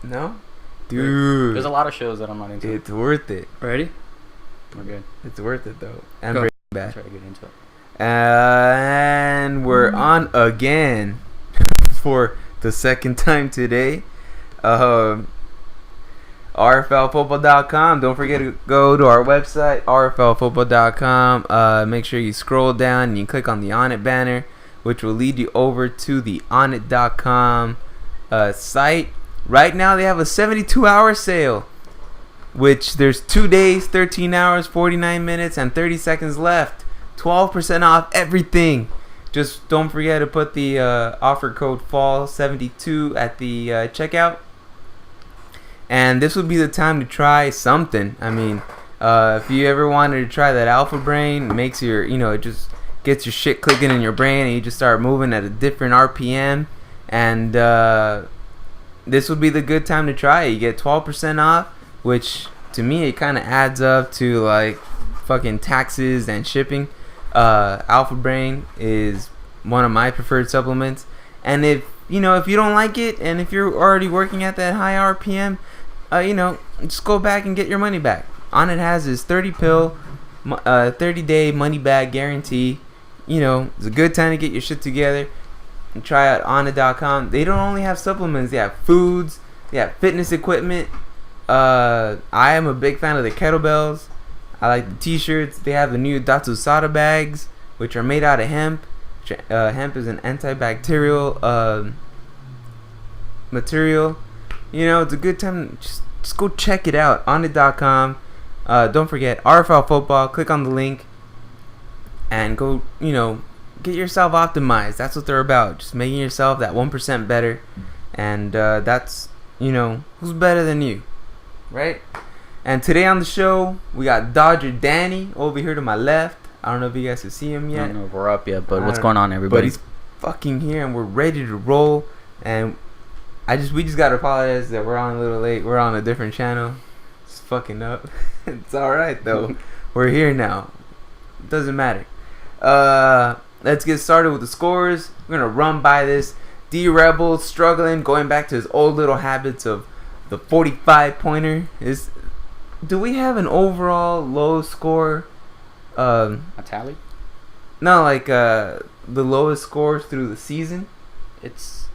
No? Dude. There's a lot of shows that I'm not into. It's worth it. Ready? We're good. It's worth it, though. And Go. Breaking Try Bad. to get into it. And we're on again for the second time today. RFLPoodcast.com. Don't forget to go to our website, RFLPoodcast.com. Make sure you scroll down and you click on the On It banner, which will lead you over to the onit.com site. Right now they have a 72-hour sale, which there's 2 days, 13 hours, 49 minutes, and 30 seconds left. 12% off everything. Just don't forget to put the offer code FALL72 at the checkout. And this would be the time to try something. I mean, if you ever wanted to try that Alpha Brain, it makes your, it just gets your shit clicking in your brain and you just start moving at a different RPM. And this would be the good time to try it. You get 12% off, which to me it kind of adds up to like fucking taxes and shipping. Alpha Brain is one of my preferred supplements. And if you don't like it, and if you're already working at that high RPM, just go back and get your money back. On It has this 30-day money back guarantee. It's a good time to get your shit together and try out onit.com. They don't only have supplements, they have foods, they have fitness equipment. I am a big fan of the kettlebells. I like the t-shirts. They have the new Datsusada bags, which are made out of hemp. Hemp is an antibacterial material. It's a good time. Just go check it out. Onit.com. Don't forget RFL Football. Click on the link and go. Get yourself optimized. That's what they're about. Just making yourself that 1% better. And that's who's better than you, right? And today on the show we got DodgerDanny over here to my left. I don't know if you guys can see him yet. I don't know if we're up yet, but what's going on, everybody? But he's fucking here and we're ready to roll. And we just gotta apologize that we're on a little late. We're on a different channel. It's fucking up. It's alright though. We're here now. It doesn't matter. Let's get started with the scores. We're gonna run by this. D-Rebel struggling, going back to his old little habits of the 45-pointer. Do we have an overall low score? A tally? No, like the lowest scores through the season.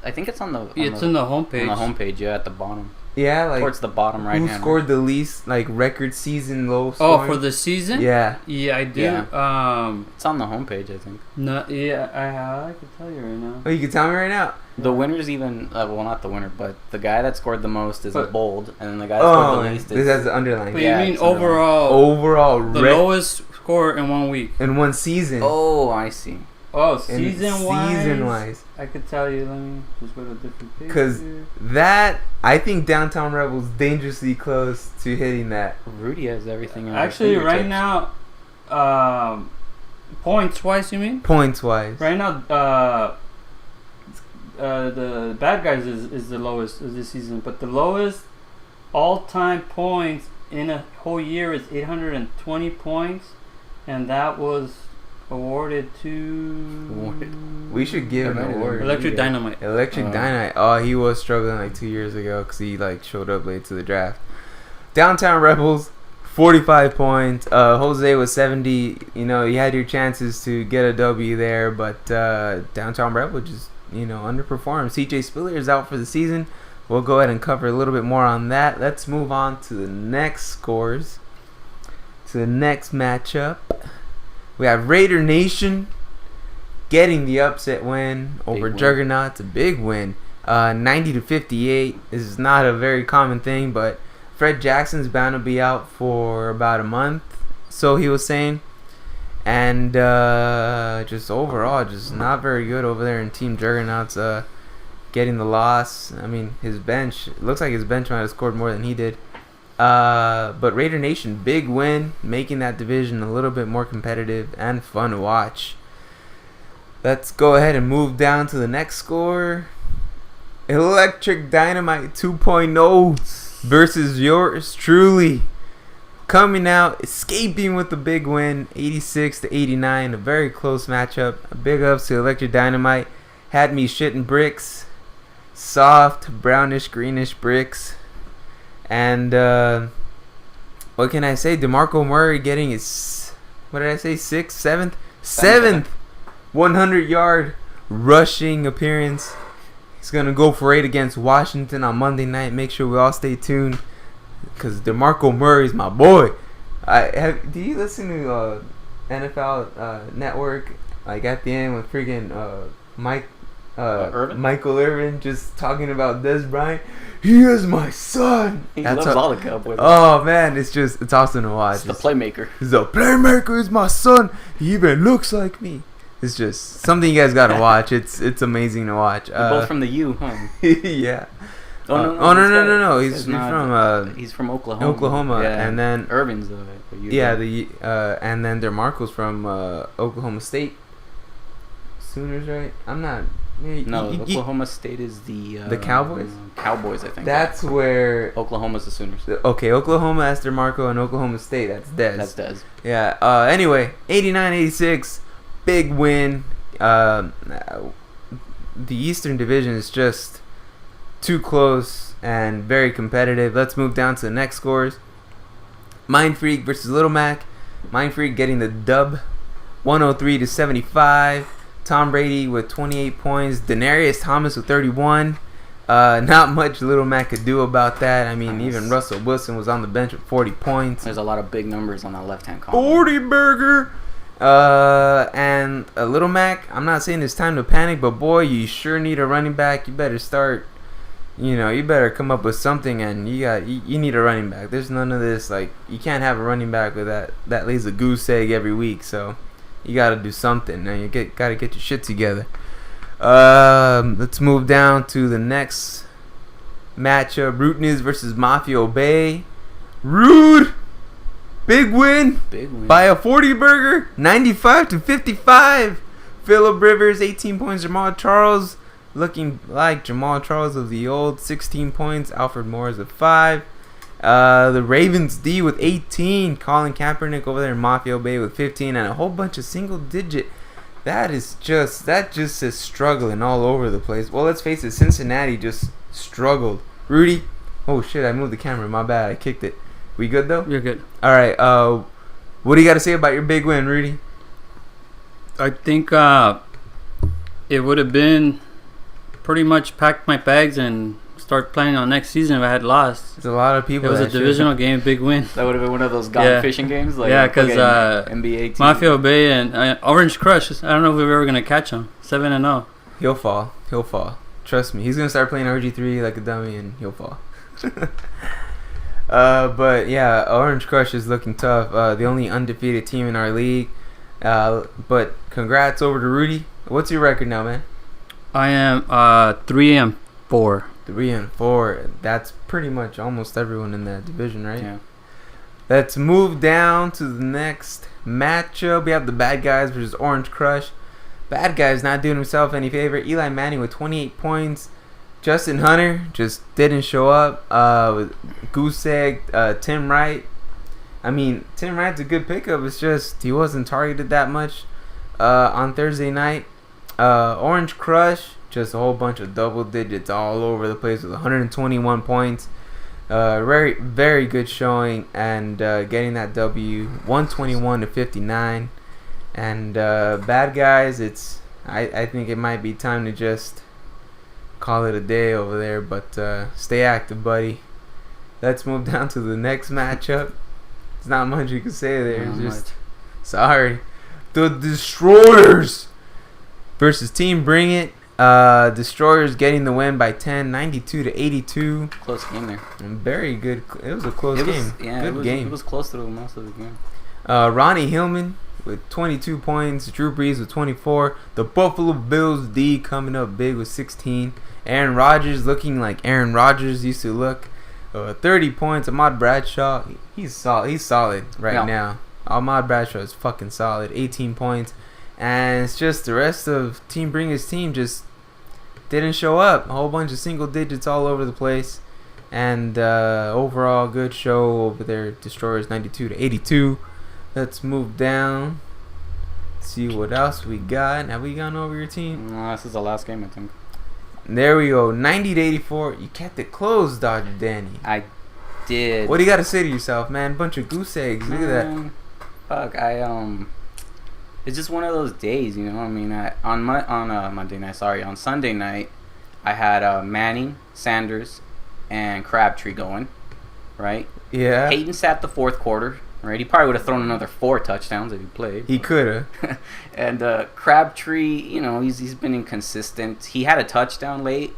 I think it's on the. It's on the homepage. On the homepage, yeah, at the bottom. Yeah, like towards the bottom right hand. Who scored the least, like record season low score? Oh, for the season? Yeah. Yeah, I do. Yeah. It's on the homepage, I think. No, yeah, I can tell you right now. Oh, you can tell me right now. The winner's even well, not the winner, but the guy that scored the most is a bold, and then the guy that scored the least is. This has the underline. But you mean overall? Overall, the lowest score in 1 week. In one season. Oh, I see. Oh, season-wise? Season-wise. I could tell you. Let me just go to a different page. Because I think Downtown Rebels dangerously close to hitting that. Rudy has everything. Actually, right now, points-wise, you mean? Points-wise. Right now, the Bad Guys is the lowest of this season, but the lowest all-time points in a whole year is 820 points, and that was awarded to. We should give an award. Electric Dynamite. Dynamite. Oh, he was struggling like 2 years ago because he like showed up late to the draft. Downtown Rebels, 45 points. Jose was 70. You had your chances to get a W there, but Downtown Rebels just underperformed. CJ Spiller is out for the season. We'll go ahead and cover a little bit more on that. Let's move on to the next scores. To the next matchup. We have Raider Nation getting the upset win over Juggernaut. It's a big win. 90-58. This is not a very common thing, but Fred Jackson's bound to be out for about a month, so he was saying. And just overall, just not very good over there in Team Juggernauts. Getting the loss. I mean, his bench, it looks like his bench might have scored more than he did. But Raider Nation, big win, making that division a little bit more competitive and fun to watch. Let's go ahead and move down to the next score. Electric Dynamite 2.0 versus yours truly. Coming out, escaping with the big win, 86-89. A very close matchup. Big ups to Electric Dynamite. Had me shitting bricks. Soft, brownish, greenish bricks. And what can I say? DeMarco Murray getting his, what did I say, seventh 100-yard rushing appearance. He's going to go for 8 against Washington on Monday night. Make sure we all stay tuned because DeMarco Murray's my boy. Do you listen to NFL Network, like at the end with freaking Michael Irvin just talking about Des Bryant? He is my son. He loves all the Cowboys. Oh man, it's awesome to watch. It's the playmaker. He's the playmaker. Is my son. He even looks like me. It's just something you guys gotta watch. It's amazing to watch. They're both from the U, huh? Yeah. No. He's from Oklahoma. Yeah. And then Irvin's the U. Yeah, and then DeMarco's from Oklahoma State. Sooners, right? I'm not. Oklahoma State is the Cowboys. Cowboys, I think. That's where Oklahoma's the Sooners. Okay, Oklahoma has DeMarco, and Oklahoma State that's Dez. That's Dez. Yeah. Anyway, 89-86, big win. The Eastern Division is just too close and very competitive. Let's move down to the next scores. Mind Freak versus Little Mac. Mind Freak getting the dub, 103-75. Tom Brady with 28 points. Denarius Thomas with 31. Not much Little Mac could do about that. I mean, even Russell Wilson was on the bench with 40 points. There's a lot of big numbers on that left-hand column. 40 burger. And Little Mac, I'm not saying it's time to panic, but boy, you sure need a running back. You better start. You better come up with something, and you need a running back. There's none of this, like, you can't have a running back with that lays a goose egg every week, so you got to do something, and you got to get your shit together. Let's move down to the next matchup. Root News versus Mafia Bay. Rude! Big win by a 40 burger, 95-55. Phillip Rivers, 18 points. Jamal Charles, looking like Jamal Charles of the old, 16 points. Alfred Morris with 5. The Ravens D with 18. Colin Kaepernick over there in Mafia Bay with 15, and a whole bunch of single digit. That just is struggling all over the place. Well, let's face it, Cincinnati just struggled. Rudy, oh shit, I moved the camera. My bad, I kicked it. We good though? You're good. All right. What do you got to say about your big win, Rudy? I think it would have been pretty much pack my bags and start planning on next season if I had lost. There's a lot of people. It was a divisional game, big win. That would have been one of those gone fishing games. Like, yeah, because NBA team. Mafia Bay and Orange Crush. I don't know if we were ever gonna catch him. 7-0. He'll fall. Trust me. He's gonna start playing RG3 like a dummy, and he'll fall. But yeah, Orange Crush is looking tough. The only undefeated team in our league. But congrats over to Rudy. What's your record now, man? I am 3-4. 3-4. That's pretty much almost everyone in that division, right? Yeah. Let's move down to the next matchup. We have the Bad Guys versus Orange Crush. Bad Guys not doing himself any favor. Eli Manning with 28 points. Justin Hunter just didn't show up. With Goose Egg, Tim Wright. I mean, Tim Wright's a good pickup. It's just he wasn't targeted that much on Thursday night. Orange Crush, just a whole bunch of double digits all over the place with 121 points. Very, very good showing, and getting that W, 121-59. And Bad Guys, I think it might be time to just call it a day over there, but stay active, buddy. Let's move down to the next matchup. There's not much you can say there. It's just sorry. The Destroyers versus Team Bring It. Destroyers getting the win by 10, 92-82. Close game there. And very good. It was a close game. Yeah, good game. It was close to most of the game. Ronnie Hillman with 22 points. Drew Brees with 24. The Buffalo Bills D coming up big with 16. Aaron Rodgers looking like Aaron Rodgers used to look. 30 points. Ahmad Bradshaw, he's solid right now. Ahmad Bradshaw is fucking solid. 18 points. And it's just the rest of Team Bring His team just didn't show up. A whole bunch of single digits all over the place. And overall good show over there. Destroyers 92-82. Let's move down. See what else we got. Have we gone over your team? No, this is the last game, I think. There we go. 90-84. You kept it close, DodgerDanny. I did. What do you got to say to yourself, man? Bunch of goose eggs. Look at that. Fuck, it's just one of those days, you know. I mean, on Sunday night, I had Manning, Sanders, and Crabtree going, right? Yeah. Peyton sat the fourth quarter, right? He probably would have thrown another 4 touchdowns if he played. He could have. And Crabtree, you know, he's been inconsistent. He had a touchdown late,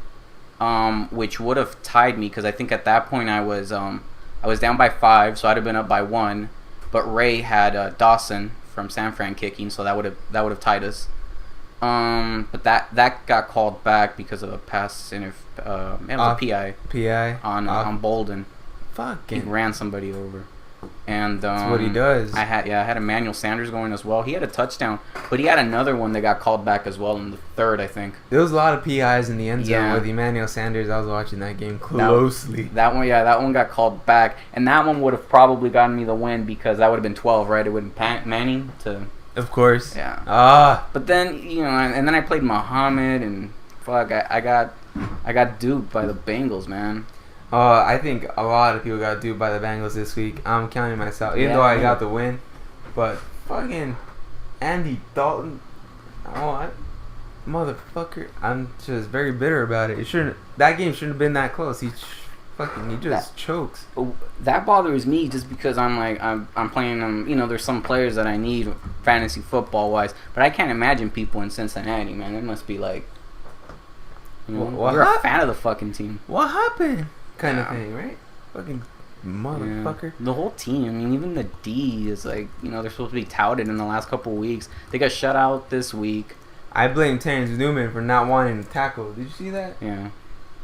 which would have tied me because I think at that point I was down by 5, so I'd have been up by 1. But Ray had Dawson from San Fran kicking, so that would have tied us. But that got called back because of a pass it was a PI on Bolden. Fucking. He ran somebody over. And that's what he does. I had Emmanuel Sanders going as well. He had a touchdown, but he had another one that got called back as well in the third, I think. There was a lot of PIs in the end zone with Emmanuel Sanders. I was watching that game closely. That one got called back, and that one would have probably gotten me the win because that would have been 12, right? It would have been Manning to. Of course. Yeah. But then and then I played Muhammad, and fuck, I got duped by the Bengals, man. I think a lot of people got duped by the Bengals this week. I'm counting myself, even though I got the win. But fucking Andy Dalton, motherfucker! I'm just very bitter about it. That game shouldn't have been that close. He just chokes. That bothers me just because I'm playing them. You know, there's some players that I need fantasy football wise, but I can't imagine people in Cincinnati, man. It must be like, you know, you're a fan of the fucking team. What happened? Kind of thing, right? Fucking motherfucker. Yeah. The whole team. I mean, even the D is like, you know, they're supposed to be touted in the last couple of weeks. They got shut out this week. I blame Terrence Newman for not wanting to tackle. Did you see that? Yeah.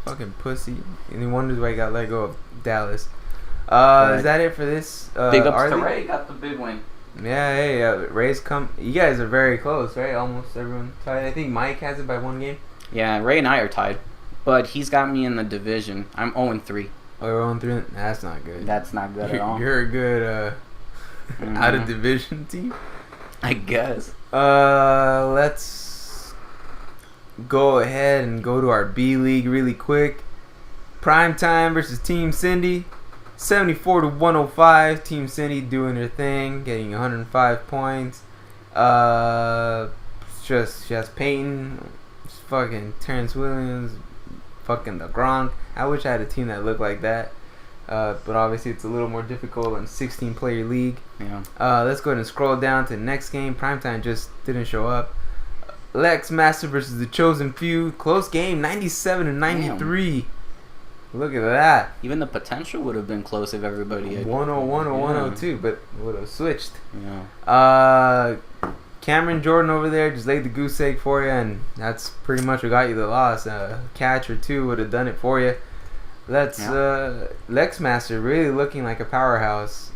Fucking pussy. And he wonders why he got let go of Dallas. Is that it for this? Big ups to Ray. Got the big win. Yeah, hey, Ray's come. You guys are very close, right? Almost everyone tied. I think Mike has it by 1 game. Yeah, Ray and I are tied. But he's got me in the division. I'm 0-3. Oh, you're 0-3? That's not good. That's not good at all. You're a good out of division team, I guess. Let's go ahead and go to our B League really quick. Primetime versus Team Cindy. 74-105. Team Cindy doing their thing, getting 105 points. Just Peyton, fucking Terrence Williams, fucking the Gronk. I wish I had a team that looked like that. But obviously it's a little more difficult in a 16-player league. Yeah. Let's go ahead and scroll down to the next game. Primetime just didn't show up. Lex Master versus the Chosen Few. Close game, 97-93. Look at that. Even the potential would have been close if everybody had 101 or 102, but would have switched. Yeah. Cameron Jordan over there just laid the goose egg for you, and that's pretty much what got you the loss. Catch or two would have done it for you. Lex Master really looking like a powerhouse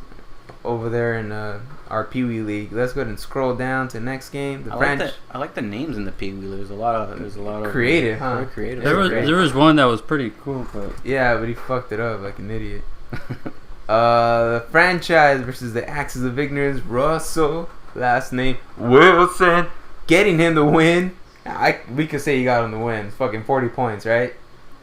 over there in our Pee Wee League. Let's go ahead and scroll down to the next game. I like the names in the Pee Wee. There's a lot of creative, huh? Very creative. There was one that was pretty cool, but but he fucked it up like an idiot. The franchise versus the Axes of Ignorance. Russell, last name Wilson, getting him the win. We could say he got him the win. It's fucking 40 points, right?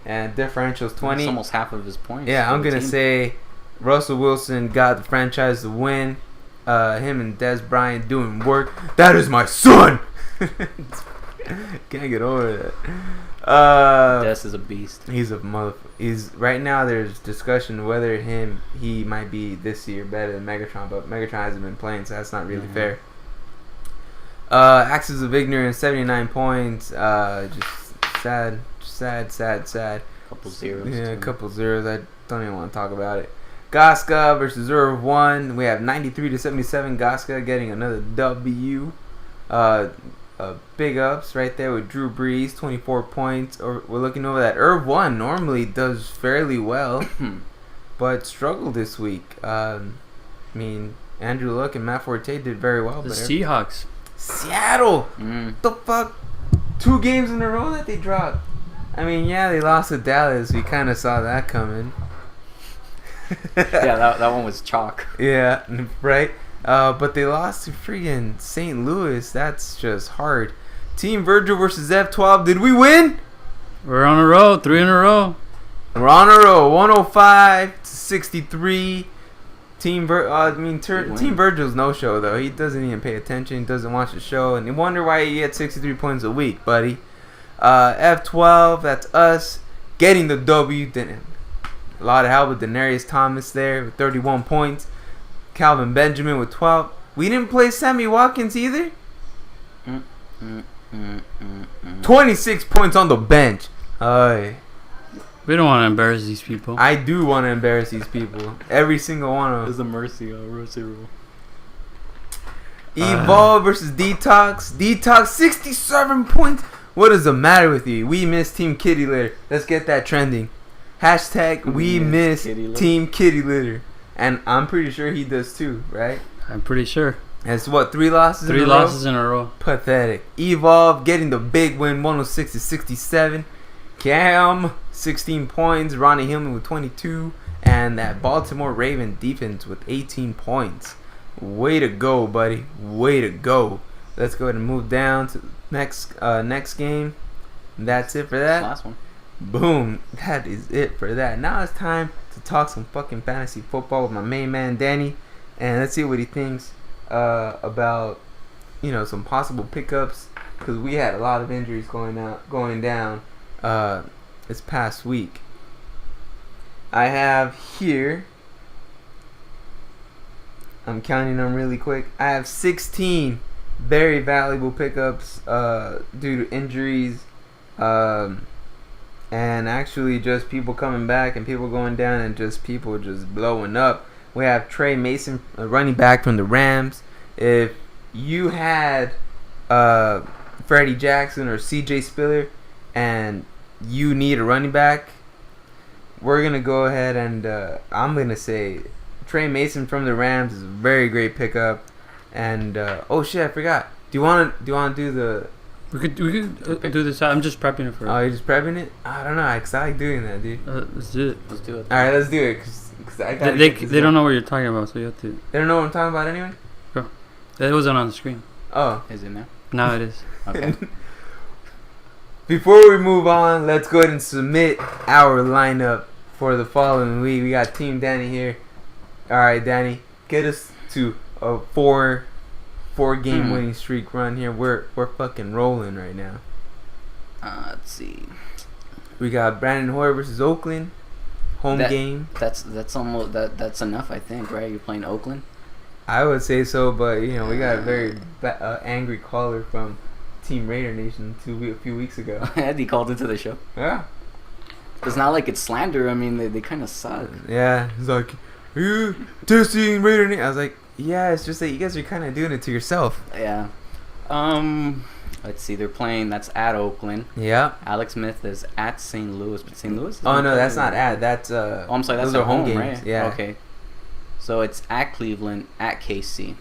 And differential's 20. It's almost half of his points. Yeah, I'm gonna say Russell Wilson got the franchise the win. Him and Des Bryant doing work. That is my son. Can't get over that. Des is a beast. He's a mother. He's right now. There's discussion whether he might be this year better than Megatron, but Megatron hasn't been playing, so that's not really fair. Axis of Ignorance, 79 points. Just sad. Couple zeros. Yeah, a couple zeros. I don't even want to talk about it. Goska versus Irv 1. We have 93-77. Goska getting another W. Big ups right there with Drew Brees, 24 points. We're looking over that. Irv 1 normally does fairly well, but struggled this week. I mean, Andrew Luck and Matt Forte did very well. The Seahawks. Seattle! The fuck? 2 games in a row that they dropped. I mean, yeah, they lost to Dallas. We kind of saw that coming. Yeah, that one was chalk. Yeah, right? But they lost to freaking St. Louis. That's just hard. Team Virgil versus F12. Did we win? We're on a roll. 3 in a row. We're on a roll. 105-60. 63. Team Virgil's no show though. He doesn't even pay attention. He doesn't watch the show, and you wonder why he gets 63 points a week, buddy. F12, that's us getting the W. A lot of help with Denarius Thomas there with 31 points. Calvin Benjamin with 12. We didn't play Sammy Watkins either. 26 points on the bench. We don't want to embarrass these people. I do want to embarrass these people. Every single one of them. There's a mercy rule. Evolve versus Detox. Detox 67 points. What is the matter with you? We miss Team Kitty Litter. Let's get that trending. Hashtag we miss Team Kitty Litter. And I'm pretty sure he does too, right? I'm pretty sure. That's what, 3 losses in a row? 3 losses in a row. Pathetic. Evolve getting the big win, 106-67. Cam, 16 points. Ronnie Hillman with 22. And that Baltimore Raven defense with 18 points. Way to go, buddy. Way to go. Let's go ahead and move down to the next game. That's it for that. Last one. Boom. That is it for that. Now it's time to talk some fucking fantasy football with my main man, Danny. And let's see what he thinks about, some possible pickups. Because we had a lot of injuries going down this past week. I have here, I'm counting them really quick. I have 16 very valuable pickups due to injuries, and actually just people coming back and people going down and just people just blowing up. We have Trey Mason, a running back from the Rams. If you had Freddie Jackson or CJ Spiller and you need a running back, we're going to go ahead and I'm going to say Trey Mason from the Rams is a very great pickup. And oh shit, I forgot. Do you want to do the? We could do this. I'm just prepping it for. Oh, you're just prepping it? I don't know. Cause I like doing that, dude. Let's do it. Let's do it. All right, let's do it. Cause I gotta they don't know what you're talking about, so you have to. They don't know what I'm talking about anyway. Go. It wasn't on the screen. Oh, Is it now? Now it is. Okay. Before we move on, let's go ahead and submit our lineup for the following week. We got Team Danny here. All right, Danny, get us to a four game winning streak run here. We're fucking rolling right now. Let's see. We got Brandon Hoyer versus Oakland. Home game. That's almost that's enough, I think, right? You're playing Oakland. I would say so, but we got a very angry caller from Team Raider Nation a few weeks ago. He called into the show. Yeah. It's not like it's slander. I mean, they kind of suck. Yeah. He's like, are you dissing Raider Nation? I was like, yeah, it's just that you guys are kind of doing it to yourself. Yeah. Let's see. They're playing. That's at Oakland. Yeah. Alex Smith is at St. Louis, but St. Louis. Oh no, that's not at. That's Oh, I'm sorry. That's those are home games. right? Yeah. Okay. So it's at Cleveland, at KC.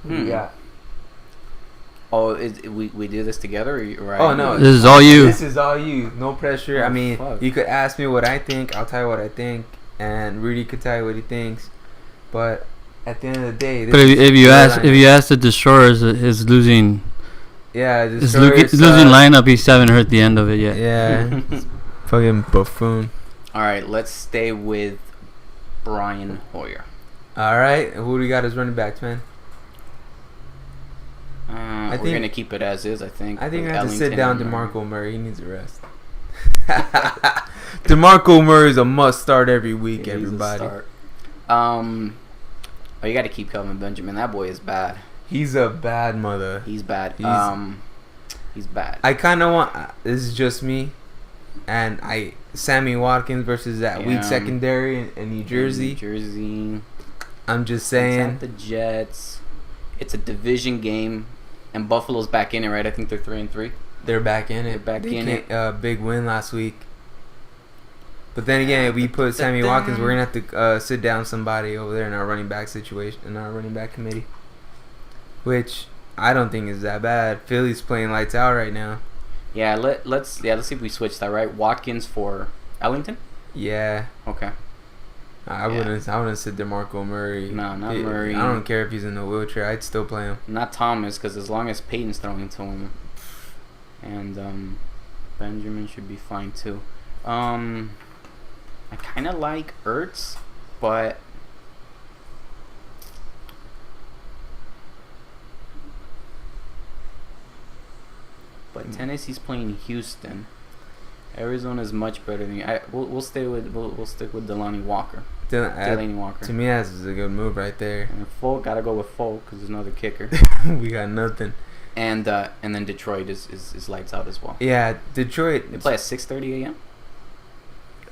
Who you got? Oh, we do this together, right? Oh no, This is all you. This is all you. No pressure. Oh, I mean, fuck. you could ask me what I think. I'll tell you what I think, and Rudy could tell you what he thinks. But at the end of the day, But if you ask the Destroyers, his losing. Yeah, His losing lineup, he haven't heard the end of it yet. Yeah, fucking buffoon. All right, let's stay with Brian Hoyer. All right, who do we got as running backs, man? We're going to keep it as is, I think. I think with I have to sit Ellington down and DeMarco Murray. He needs a rest. DeMarco Murray is a must start every week, Yeah, he's a everybody. start. You got to keep Calvin Benjamin. That boy is bad. He's a bad mother. He's bad. He's bad. I kind of want. This is just me, and Sammy Watkins versus that weak secondary in New Jersey. New Jersey. I'm just It's saying. at the Jets. It's a division game, and Buffalo's back in it, right? I think they're 3-3. They're back in it. They're back in it. Big win last week. But then again, if we put Sammy Watkins, we're gonna have to sit down somebody over there in our running back situation, in our running back committee, which I don't think is that bad. Philly's playing lights out right now. Yeah, let's see if we switch that, right? Watkins for Ellington. Yeah, Okay. I wouldn't sit DeMarco Murray. No, not Murray. I don't care if he's in a wheelchair. I'd still play him. Not Thomas, because as long as Peyton's throwing to him, and Benjamin should be fine too. I I kind of like Ertz, but Tennessee's playing Houston. Arizona's much better than you. We'll stick with Delaney Walker. Delaney Walker. To me, that's a good move right there. And Folk, gotta go with Folk because there's another kicker. We got nothing. And then Detroit is lights out as well. Yeah, Detroit. They play at 6:30 a.m.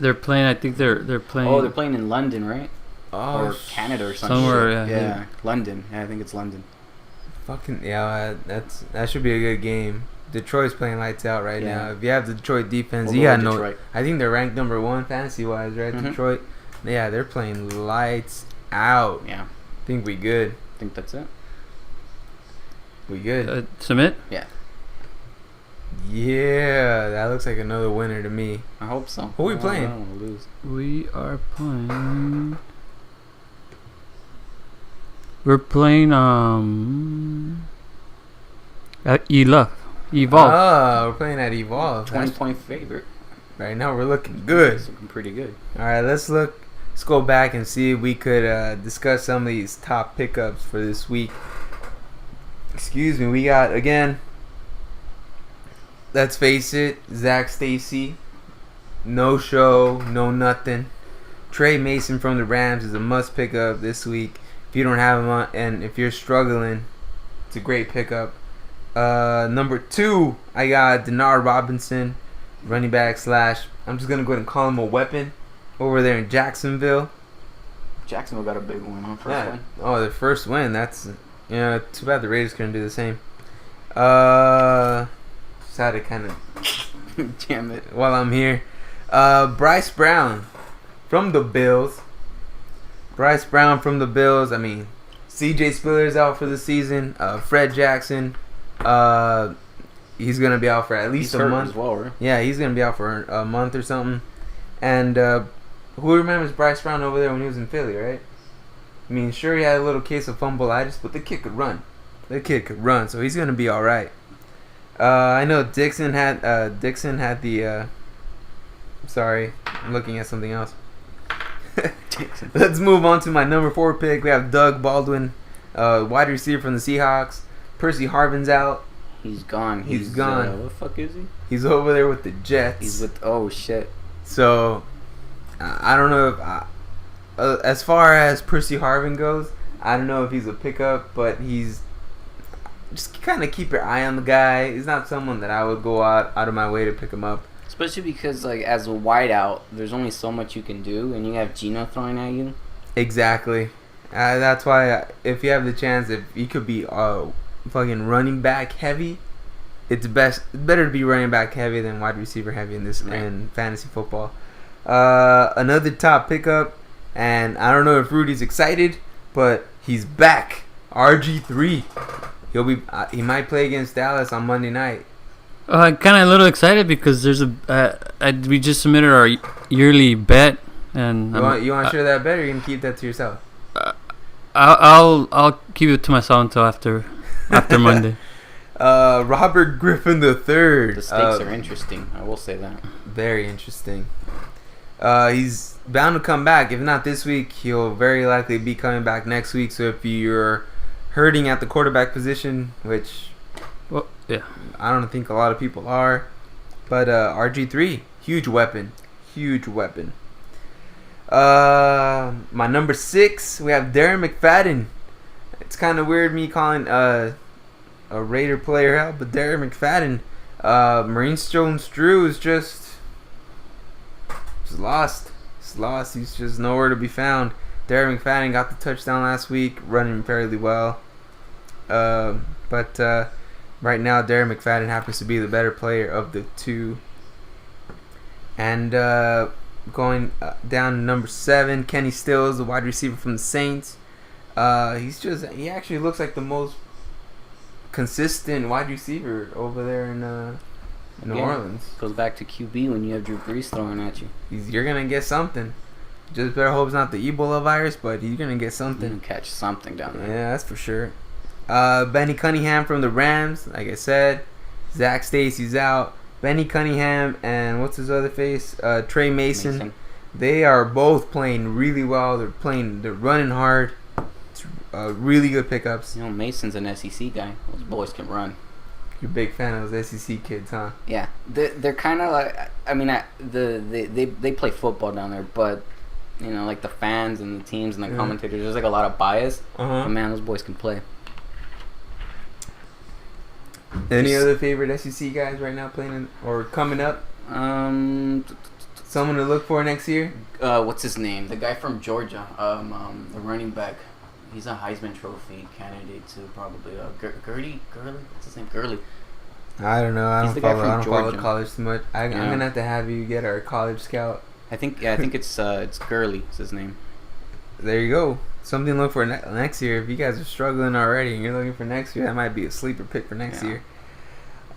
They're playing. I think they're playing. Oh, they're playing in London, right? Oh, or Canada or something. somewhere. Yeah, London. Yeah, I think it's London. Fucking yeah, that should be a good game. Detroit's playing lights out right now. If you have the Detroit defense, We'll you go got with no. Detroit. I think they're ranked number 1 fantasy wise, right? Mhm. Detroit. Yeah, they're playing lights out. Yeah, Think we good. I think that's it. We good. Submit. Yeah, Yeah, that looks like another winner to me. I hope so. Who we I playing? don't want to lose. We are playing. We're playing at Evolve. Oh, we're playing at Evolve. 20-point favorite. Right now we're looking good. It's looking pretty good. All right, let's go back and see if we could discuss some of these top pickups for this week. Excuse me, we got, again, let's face it, Zach Stacy, no show, no nothing. Trey Mason from the Rams is a must pickup this week. If you don't have him on, and if you're struggling, it's a great pickup. Number 2, I got Denard Robinson, running back / I'm just gonna go ahead and call him a weapon over there in Jacksonville. Jacksonville got a big one on first one. Oh, their first win. That's too bad the Raiders couldn't do the same. Just had to kind of Damn it. while I'm here. Bryce Brown from the Bills. I mean, CJ Spiller's out for the season. Fred Jackson, he's gonna be out for at least a month as well, right? Yeah, he's gonna be out for a month or something. And who remembers Bryce Brown over there when he was in Philly, right? I mean, sure he had a little case of fumbleitis, but the kid could run. So he's gonna be all right. I know Dixon had the. Sorry, I'm looking at something else. Let's move on to my number 4 pick. We have Doug Baldwin, wide receiver from the Seahawks. Percy Harvin's out. He's gone. He's gone. What the fuck is he? He's over there with the Jets. He's with. Oh shit. So, I don't know if as far as Percy Harvin goes, I don't know if he's a pickup, but he's just kind of keep your eye on the guy. He's not someone that I would go out of my way to pick him up. Especially because, like, as a wideout, there's only so much you can do, and you have Gino throwing at you. Exactly. That's why if you have the chance, if you could be fucking running back heavy, it's better to be running back heavy than wide receiver heavy in fantasy football. Another top pickup, and I don't know if Rudy's excited, but he's back. RG3. He might play against Dallas on Monday night. I'm kind of a little excited because there's we just submitted our yearly bet, and You want to share that bet, or you can keep that to yourself? I'll keep it to myself until after Monday. Robert Griffin III. The stakes are interesting. I will say that. Very interesting. He's bound to come back. If not this week, he'll very likely be coming back next week. So if you're hurting at the quarterback position, which yeah, I don't think a lot of people are, but RG3, huge weapon. My number 6, we have Darren McFadden. It's kind of weird me calling a Raider player out, but Darren McFadden, Marine Jones-Drew is just lost. He's just nowhere to be found. Darren McFadden got the touchdown last week, running fairly well. But right now, Darren McFadden happens to be the better player of the two. And going down to number 7, Kenny Stills, the wide receiver from the Saints. He actually looks like the most consistent wide receiver over there in New Orleans. Goes back to QB when you have Drew Brees throwing at you. You're gonna get something. Just better hope it's not the Ebola virus, but you're gonna get something. You can catch something down there. Yeah, that's for sure. Benny Cunningham from the Rams, like I said. Zach Stacy's out. Benny Cunningham and what's his other face? Trey Mason. They are both playing really well. They're running hard. It's really good pickups. You know, Mason's an SEC guy. Those boys can run. You're a big fan of those SEC kids, huh? Yeah, they're kind of like. I mean, they play football down there, but you know, like the fans and the teams and the commentators, there's like a lot of bias. But man, those boys can play. Any other favorite SEC guys right now playing or coming up? Someone to look for next year? What's his name? The guy from Georgia. The running back. He's a Heisman Trophy candidate too, probably. Gurley? What's his name? Gurley. I don't know. I He's don't the guy from follow Georgia. college too much. I'm gonna have to you get our college scout. I think it's Gurley. Is his name. There you go. Something to look for next year. If you guys are struggling already and you're looking for next year, that might be a sleeper pick for next year.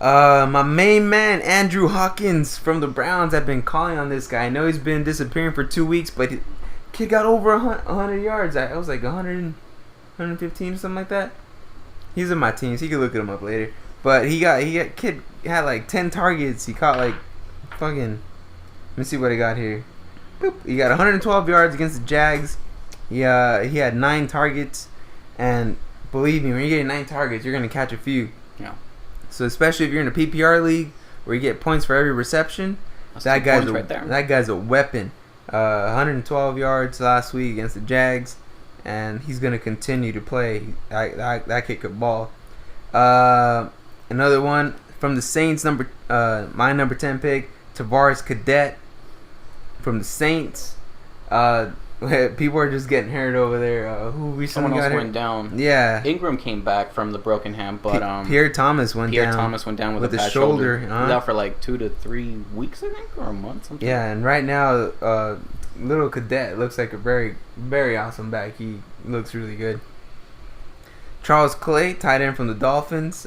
My main man, Andrew Hawkins from the Browns. I've been calling on this guy. I know he's been disappearing for 2 weeks, but kid got over 100 yards. I was like 100, 115 or something like that. He's in my teams. He can look at him up later. But kid had like 10 targets. He caught like fucking. Let me see what he got here. Boop. He got 112 yards against the Jags. He had 9 targets, and believe me, when you're getting 9 targets, you're gonna catch a few. Yeah. So especially if you're in a PPR league where you get points for every reception, that guy's a weapon. 112 yards last week against the Jags, and he's gonna continue to play. That kid could ball. Another one from the Saints, my number 10 pick, Tavares Cadet from the Saints. People are just getting hurt over there. Who recently Someone else got hurt? went down. Yeah. Ingram came back from the broken hand, but Pierre Thomas went down with a his bad shoulder. He was out for like 2 to 3 weeks, I think, or a month. Something. Yeah, and right now, little Cadet looks like a very, very awesome back. He looks really good. Charles Clay, tight end from the Dolphins.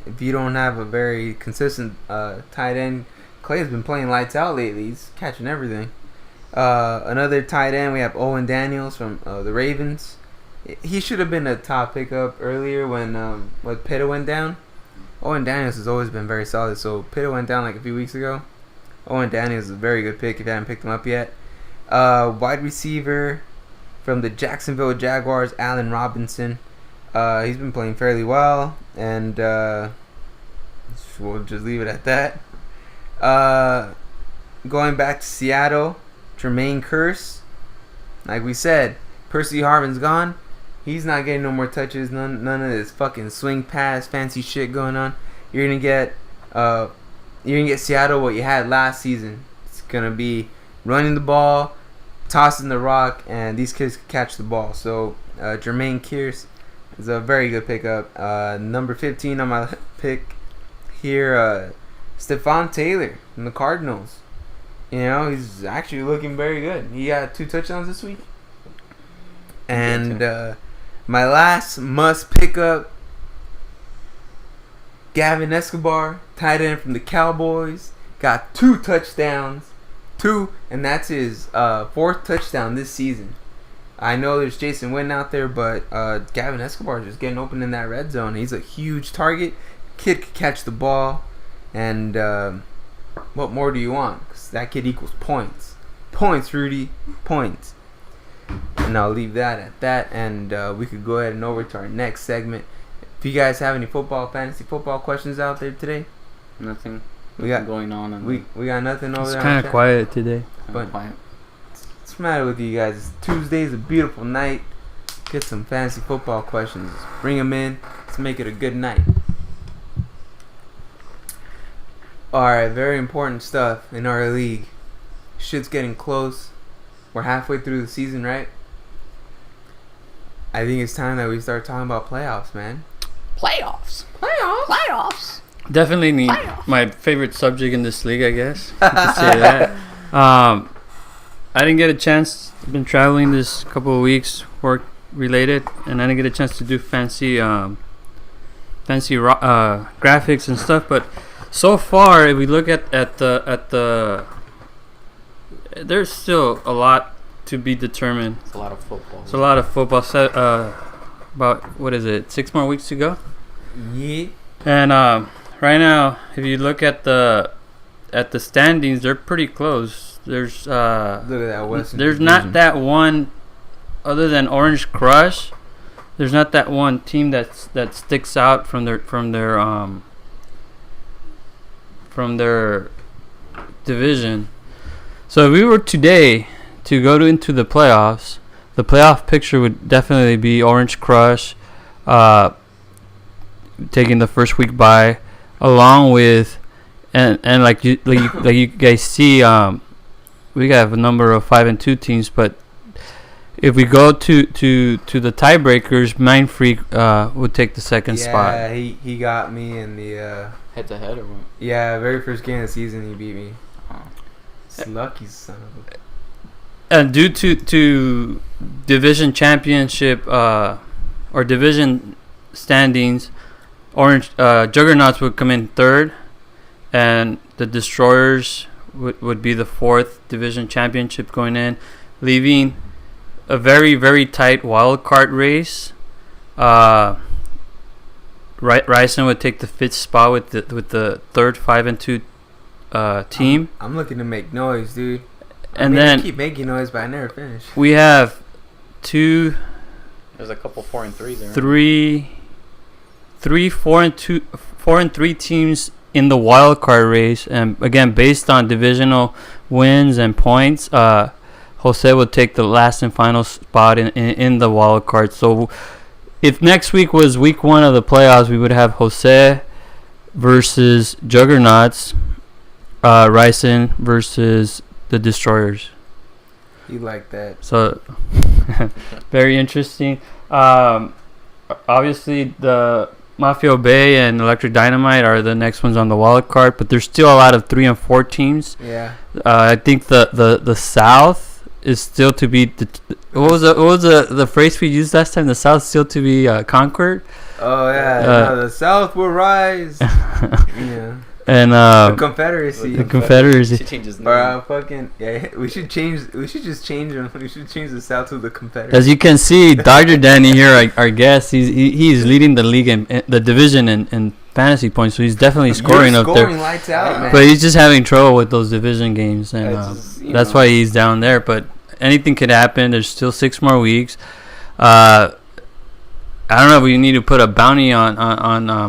If you don't have a very consistent tight end, Clay's been playing lights out lately. He's catching everything. Another tight end, we have Owen Daniels from the Ravens. He should have been a top pickup earlier when Pitta went down. Owen Daniels has always been very solid. So Pitta went down like a few weeks ago. Owen Daniels is a very good pick if you haven't picked him up yet. Wide receiver from the Jacksonville Jaguars, Allen Robinson. He's been playing fairly well, and we'll just leave it at that. Going back to Seattle, Jermaine Kearse. Like we said, Percy Harvin's gone. He's not getting no more touches. None of this fucking swing pass, fancy shit going on. You're gonna get Seattle what you had last season. It's gonna be running the ball, tossing the rock, and these kids can catch the ball. So Jermaine Kearse is a very good pickup. Number 15 on my pick here, Stephon Taylor from the Cardinals. You know, he's actually looking very good. He got 2 touchdowns this week. And my last must pick up, Gavin Escobar, tight end from the Cowboys, got 2 touchdowns. 2, and that's his 4th touchdown this season. I know there's Jason Witten out there, but Gavin Escobar is just getting open in that red zone. He's a huge target. Kid could catch the ball, and what more do you want? 'Cause that kid equals points. Points, Rudy. Points. And I'll leave that at that, and we could go ahead and over to our next segment. If you guys have any fantasy football questions out there today? Nothing. We got going on. We got nothing over there. It's kind of quiet today. But quiet. what's the matter with you guys? It's Tuesday's a beautiful night. Get some fantasy football questions. Bring them in. Let's make it a good night. Alright, very important stuff in our league. Shit's getting close. We're halfway through the season, right? I think it's time that we start talking about playoffs, man. Playoffs. Definitely my favorite subject in this league, I guess. You could say that. I didn't get a chance. I've been traveling this couple of weeks, work related, and I didn't get a chance to do fancy graphics and stuff. But so far, if we look at the, there's still a lot to be determined. It's a lot of football. It's a lot of football. About what is it? 6 more weeks to go. Yeah. And right now, if you look at the standings, they're pretty close. There's Look at that Western there's Division. not that one other than Orange Crush. There's not that one team that sticks out from their division. So if we were today to go into the playoffs, the playoff picture would definitely be Orange Crush taking the first week bye, along with and like you guys see, we have a number of 5-2 teams, but if we go to the tiebreakers, Mind Freak would take the second spot. Yeah, he got me in the Head to head or what? yeah, very first game of the season he beat me. Oh. It's lucky son of a. And due to division championship or division standings, Orange Juggernauts would come in third, and the Destroyers would be the fourth division championship going in, leaving a very, very tight wild card race. Ryson would take the fifth spot with the third 5-2 team. I'm looking to make noise, dude. And I then keep making noise, but I never finish. we have 2, There's a couple 4-3 there. 3, 4-3 teams in the wild card race, and again based on divisional wins and points, Jose would take the last and final spot in the wild card. So if next week was week 1 of the playoffs, we would have Jose versus Juggernauts, Ryson versus the Destroyers. You like that? So very interesting. Obviously, the Mafia Bay and Electric Dynamite are the next ones on the wild card, but there's still a lot of 3 and 4 teams. Yeah. I think the South is still to be. What was the phrase we used last time? The South still to be conquered. Oh yeah, no, the South will rise. Yeah. And the Confederacy. The Confederacy. Should change his name. Fucking yeah. We should just change them. We should change the South to the Confederacy. As you can see, DodgerDanny here, our guest, he's leading the league in the division in fantasy points, so he's definitely scoring up there. Lights out, man. But he's just having trouble with those division games, and that's why he's down there. But anything could happen. There's still 6 more weeks. I don't know if we need to put a bounty on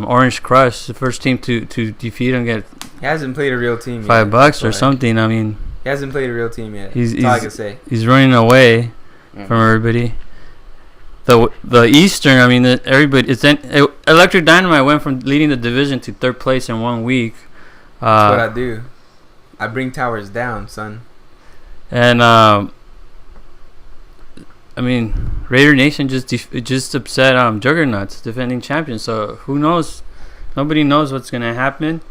Orange Crush, the first team to defeat him, get He hasn't played a real team $5 yet, or something. I mean, he hasn't played a real team yet. He's That's all I can say. He's running away from everybody. The Eastern, I mean, everybody. Electric Dynamite went from leading the division to 3rd place in 1 week. That's what I do. I bring towers down, son. And I mean, Raider Nation just upset Juggernauts, defending champions. So who knows? Nobody knows what's gonna happen.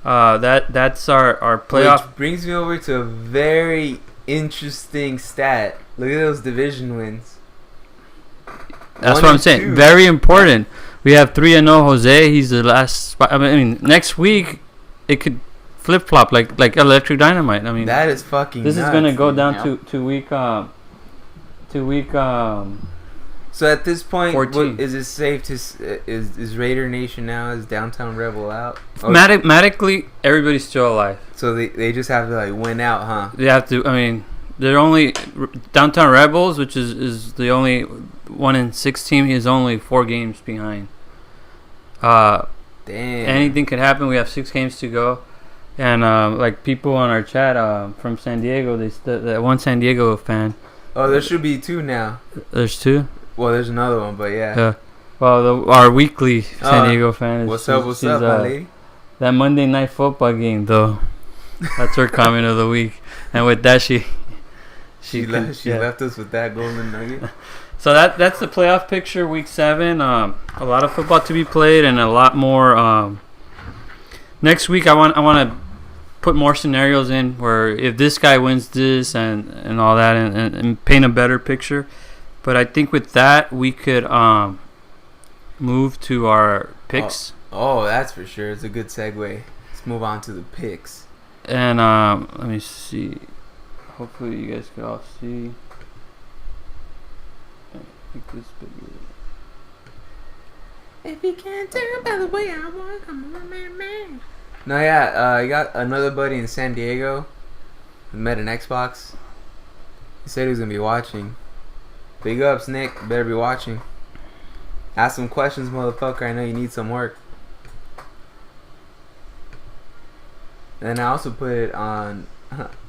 That's our playoff. Which brings me over to a very interesting stat. Look at those division wins. That's what I'm saying. 2. Very important. We have 3-0 Jose. He's the last spot. I mean, next week it could flip flop like Electric Dynamite. I mean, that is fucking. This nuts. is gonna go down to week. So at this point, is it safe to is Raider Nation now? Is Downtown Rebel out? Mathematically, everybody's still alive. So they just have to like win out, huh? They have to. I mean, they're only Downtown Rebels, which is the only 1 in 6 team. Is only 4 games behind. Damn. Anything could happen. We have 6 games to go, and like people on our chat from San Diego, that one San Diego fan. Oh, there should be 2 now. There's 2. Well, there's another one, but yeah. Yeah. Well, our weekly San Diego fan is. What's up, my lady? That Monday Night Football game, though. That's her comment of the week, and with that, she left us with that golden nugget. So that's the playoff picture, week 7. A lot of football to be played, and a lot more. Next week, I want to put more scenarios in where if this guy wins this and all that, and paint a better picture. But I think with that we could move to our picks. Oh, that's for sure. It's a good segue. Let's move on to the picks. And let me see. Hopefully you guys can all see. Make this bigger. If you can't tell by the way I walk, I'm a man. No, yeah, I got another buddy in San Diego met an Xbox. He said he was gonna be watching. Big ups, Nick. Better be watching. Ask some questions, motherfucker. I know you need some work. And then I also put it on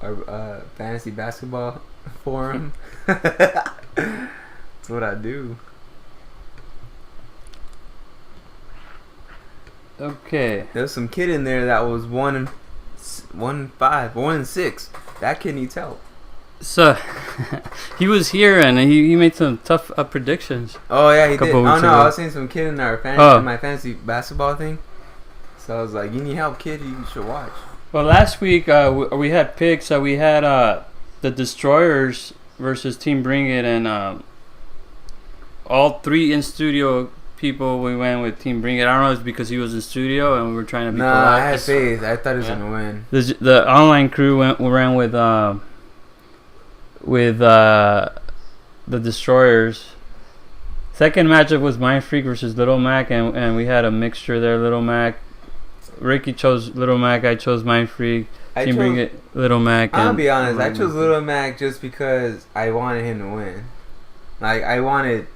our fantasy basketball forum. That's what I do. Okay. There was some kid in there that was 1-5, 1-6. That kid needs help. So, he was here and he made some tough predictions. Oh yeah, he did. Couple Oh weeks no, ago. I was seeing some kid in our fantasy, my fantasy basketball thing. So I was like, "You need help, kid? You should watch." Well, last week we had picks. We had the Destroyers versus Team Bring It, and all three in studio people. We went with Team Bring It. I don't know if it's because he was in studio and we were trying to be polite. I had faith. I thought he was gonna win. The online crew ran with the Destroyers. Second matchup was Mind Freak versus Little Mac, and we had a mixture there. Little Mac, Ricky chose Little Mac. I chose Mind Freak. Team Bring It, Little Mac. I'll be honest. I chose Little Mac just because I wanted him to win. Like I wanted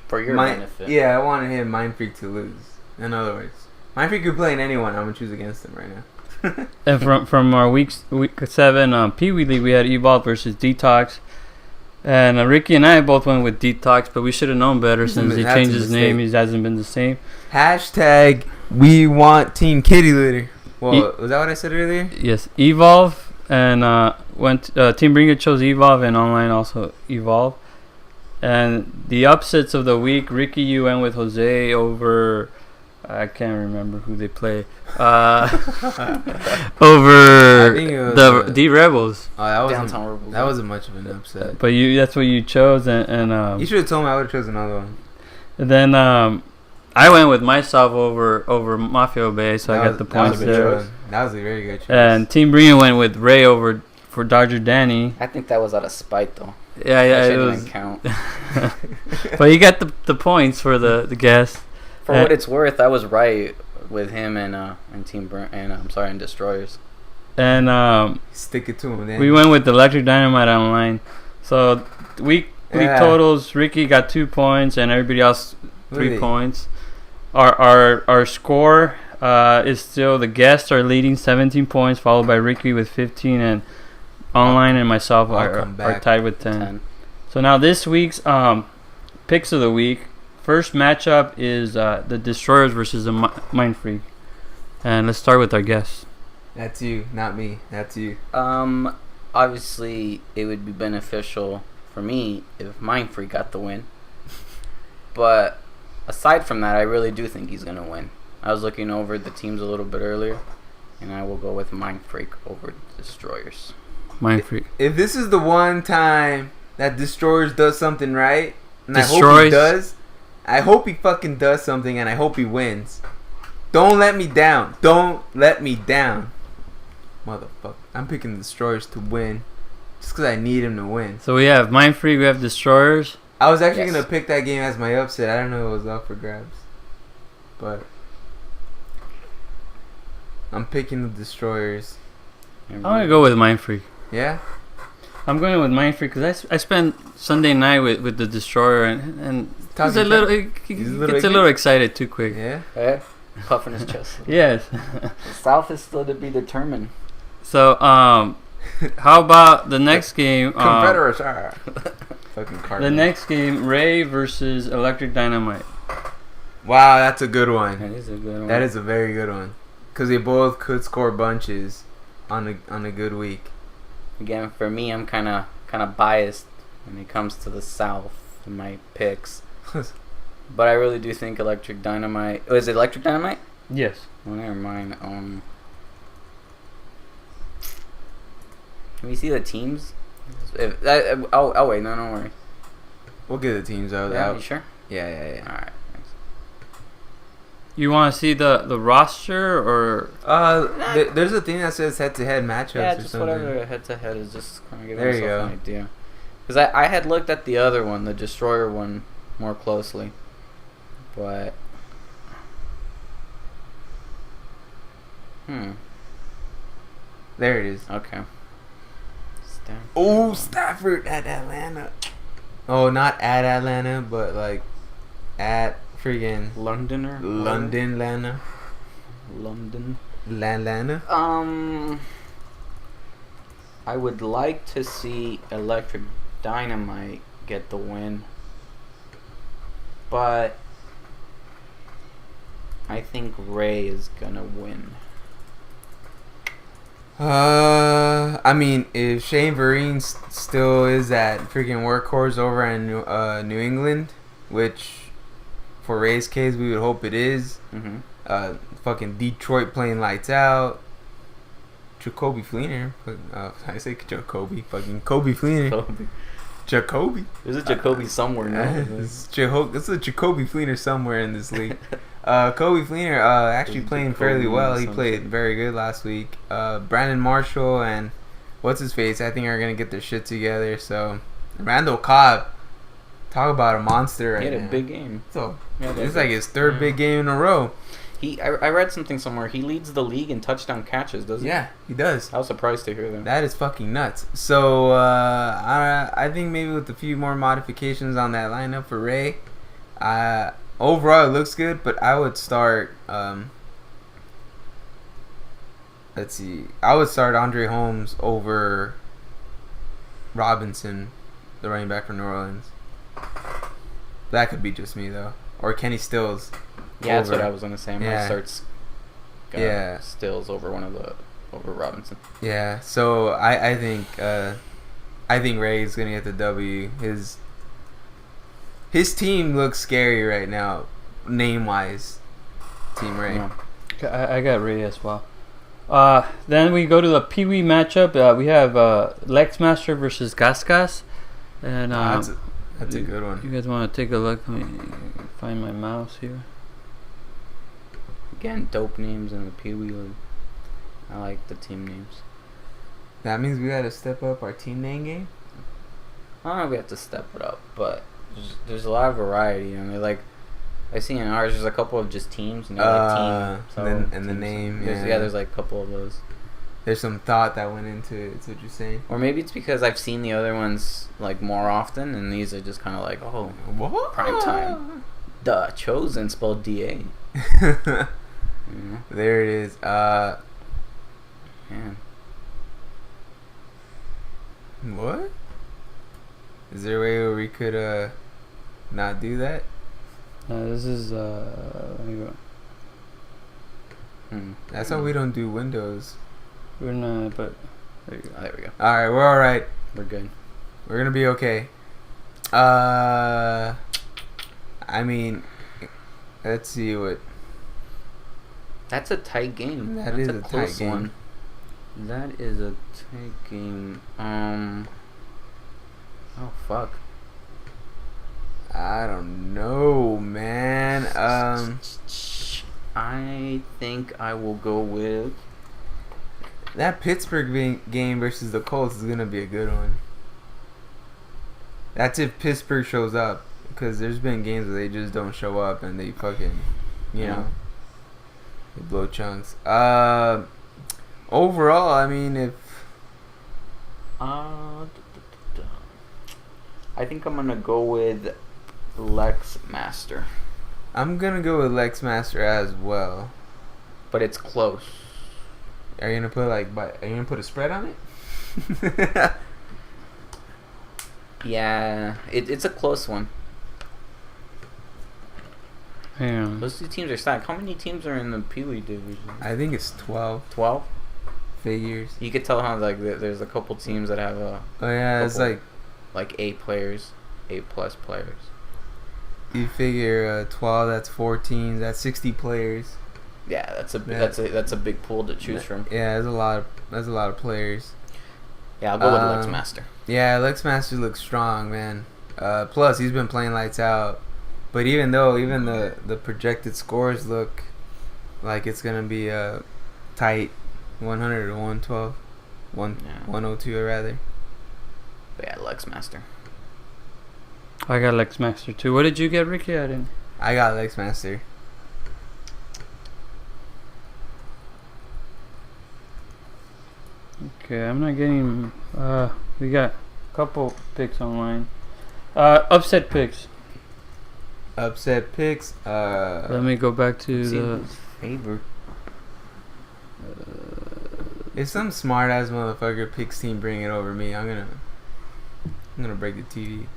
for your benefit. Yeah, I wanted him Mind Freak to lose. In other words, Mind Freak could play in anyone. I'm gonna choose against him right now. And from our week 7 Pee Wee League, we had Evolve versus Detox. And Ricky and I both went with Detox, but we should have known better since he changed his name. He hasn't been the same. Hashtag we want Team Kitty Litter. Well, was that what I said earlier? Yes, Evolve. And Team Bring It chose Evolve, and online also Evolve. And the upsets of the week, Ricky, you went with Jose over... I can't remember who they play. Over the D Rebels. Oh, that wasn't much of an upset. But that's what you chose, and you should have told me. I would have chosen another one. And then I went with myself over Mafia Bay, so I got the points there. That was a very good choice. And Team Brino went with Ray over for DodgerDanny. I think that was out of spite, though. Yeah, it was. Didn't count. But you got the points for the guess. For what it's worth, I was right with him and and Destroyers. And stick it to him. Then. We went with Electric Dynamite online. So week totals, Ricky got 2 points and everybody else 3 points. Our score is still the guests are leading 17 points, followed by Ricky with 15, and online and myself are tied with 10. So now this week's picks of the week. First matchup is the Destroyers versus the Mind Freak. And let's start with our guests. That's you, not me. That's you. Obviously, it would be beneficial for me if Mind Freak got the win. But aside from that, I really do think he's going to win. I was looking over the teams a little bit earlier, and I will go with Mind Freak over Destroyers. Mind Freak. If this is the one time that Destroyers does something right, and I hope he does... I hope he fucking does something, and I hope he wins. Don't let me down. Don't let me down. Motherfucker. I'm picking Destroyers to win. Just because I need him to win. So we have Mind Freak, we have Destroyers. I was actually going to pick that game as my upset. I don't know if it was up for grabs. But I'm picking the Destroyers. I'm going to go with Mind Freak. Yeah? I'm going with Mind Freak because I spent Sunday night with the Destroyer and he's a little excited too quick. Yeah? Puffing his chest. Yes. The South is still to be determined. So, how about the next game? Confederates are. Fucking the next game, Ray versus Electric Dynamite. Wow, that's a good one. That is a good one. That is a very good one. Because they both could score bunches on a good week. Again, for me, I'm kind of biased when it comes to the South in my picks. But I really do think Electric Dynamite... Oh, is it Electric Dynamite? Yes. Oh, never mind. Can we see the teams? I'll wait. No, don't worry. We'll get the teams out. Yeah, you sure? Yeah. Alright, thanks. You want to see the roster or... There's a thing that says head-to-head matchups yeah, or just something. whatever head-to-head is, just kind of giving there myself an idea. Because I had looked at the other one, the Destroyer one, more closely. But... There it is. Okay. Stafford. Oh, Stafford at Atlanta. Oh, not at Atlanta, but like at friggin' Londoner. London, Lana. London. Lana. I would like to see Electric Dynamite get the win, but I think Ray is gonna win. I mean, if Shane Vereen still is that freaking workhorse over in New England, which for Ray's case we would hope it is. Mm-hmm. Fucking Detroit playing lights out. Jacoby Fleener. I say Jacoby. Fucking Kobe Fleener. Jacoby. There's a Jacoby somewhere now. It's a Jacoby Fleener somewhere in this league. Kobe Fleener actually playing fairly well. He played very good last week. Brandon Marshall and what's his face, I think are gonna get their shit together. So Randall Cobb, talk about a monster right now. He had a big game. So it's like his third big game in a row. I read something somewhere. He leads the league in touchdown catches, doesn't he? Yeah, he does. I was surprised to hear that. That is fucking nuts. So I think maybe with a few more modifications on that lineup for Ray, overall it looks good. But I would start. Let's see. I would start Andre Holmes over Robinson, the running back for New Orleans. That could be just me though, or Kenny Stills. Yeah, that's what I was gonna say. I might start Stills over Robinson. Yeah, so I think Ray's gonna get the W. His team looks scary right now, name wise. Team Ray. Yeah. I got Ray as well. Then we go to the Pee Wee matchup. We have Lex Master versus Gasgas, and that's a good one. You guys want to take a look? Let me find my mouse here. Again, dope names in the Pee Wee League. I like the team names. That means we gotta step up our team name game? I don't know if we have to step it up, but there's a lot of variety. You know, like I see in ours, there's a couple of just teams. You know, like team. And the name. There's like a couple of those. There's some thought that went into it. That's what you're saying. Or maybe it's because I've seen the other ones like more often, and these are just kind of like, oh, what? Prime time. The Chosen spelled D-A. Yeah. There it is. Man. What? Is there a way where we could not do that? This is let me go. That's why we don't do Windows. We're not, but There we go. All right, we're all right. We're good. We're gonna be okay. I mean, let's see what. That's a tight game. That is a close tight game. one. That is a tight game. Oh fuck. I don't know, man. I think I will go with That Pittsburgh game versus the Colts is gonna be a good one. That's if Pittsburgh shows up, because there's been games where they just don't show up and they fucking, you know, they blow chunks. Overall, I mean, if I think I'm gonna go with Lex Master, I'm gonna go with Lex Master as well. but it's close. Are you gonna put are you gonna put a spread on it? Yeah, it's a close one. yeah. Those two teams are stacked. How many teams are in the Pee Wee division? I think it's 12 12. figures. You could tell how there's a couple teams that have Oh yeah, it's couple, like A players, A plus players. you figure 12. That's 14. That's 60 players. Yeah, that's a big pool to choose from. Yeah, there's a lot of players. Yeah, I'll go with Lex Master. Yeah, Lex Master looks strong, man. Plus, he's been playing lights out. But even the projected scores look like it's gonna be tight, 100 to 112, 102 or rather. But yeah, Lex Master. I got Lex Master too. What did you get, Ricky? I didn't. I got Lex Master. Okay, I'm not getting. We got a couple picks online. Upset picks. Upset picks. Let me go back to the favor. If some smart ass motherfucker picks team bring it over me, I'm gonna break the TV.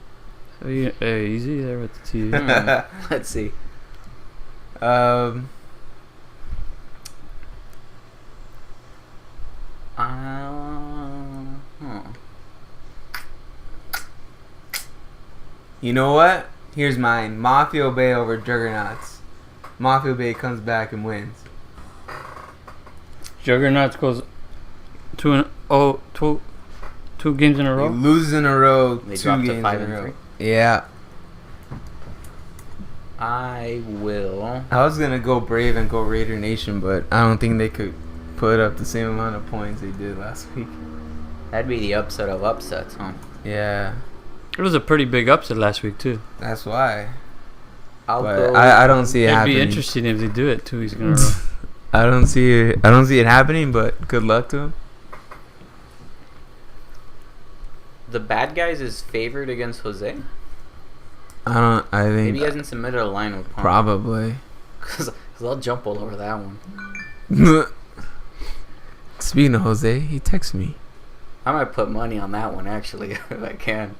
Hey, easy there with the TV. Let's see. You know what? Here's mine. Mafia Bay over Juggernauts. Mafia Bay comes back and wins. Juggernauts goes 2 games in a He row. loses in a row. They 2 dropped to games 5 in a and row. 3. Yeah. I will. I was gonna go Brave and go Raider Nation, but I don't think they could put up the same amount of points they did last week. That'd be the upset of upsets, huh? Yeah, It was a pretty big upset last week too. that's why. I'll But go. I don't see it It'd happening. be interesting if they do it 2 weeks in a row. I don't see it happening, but good luck to him. The bad guys is favored against Jose. I think Maybe he hasn't submitted a line with Palm. probably. Because I'll jump all over that one. Speaking of Jose, he texted me. I might put money on that one actually if I can.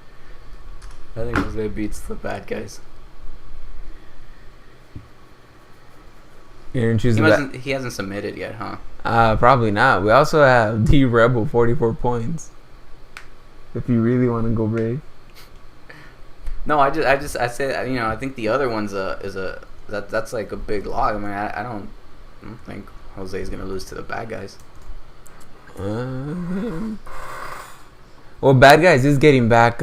I think Jose beats the bad guys. You're gonna choose the He hasn't submitted yet, huh? probably not. We also have D Rebel 44 points. If you really want to go Brave. No, I said, you know, I think the other one's that's like a big log. I mean, I don't think Jose's gonna lose to the bad guys. Well, bad guys is getting back.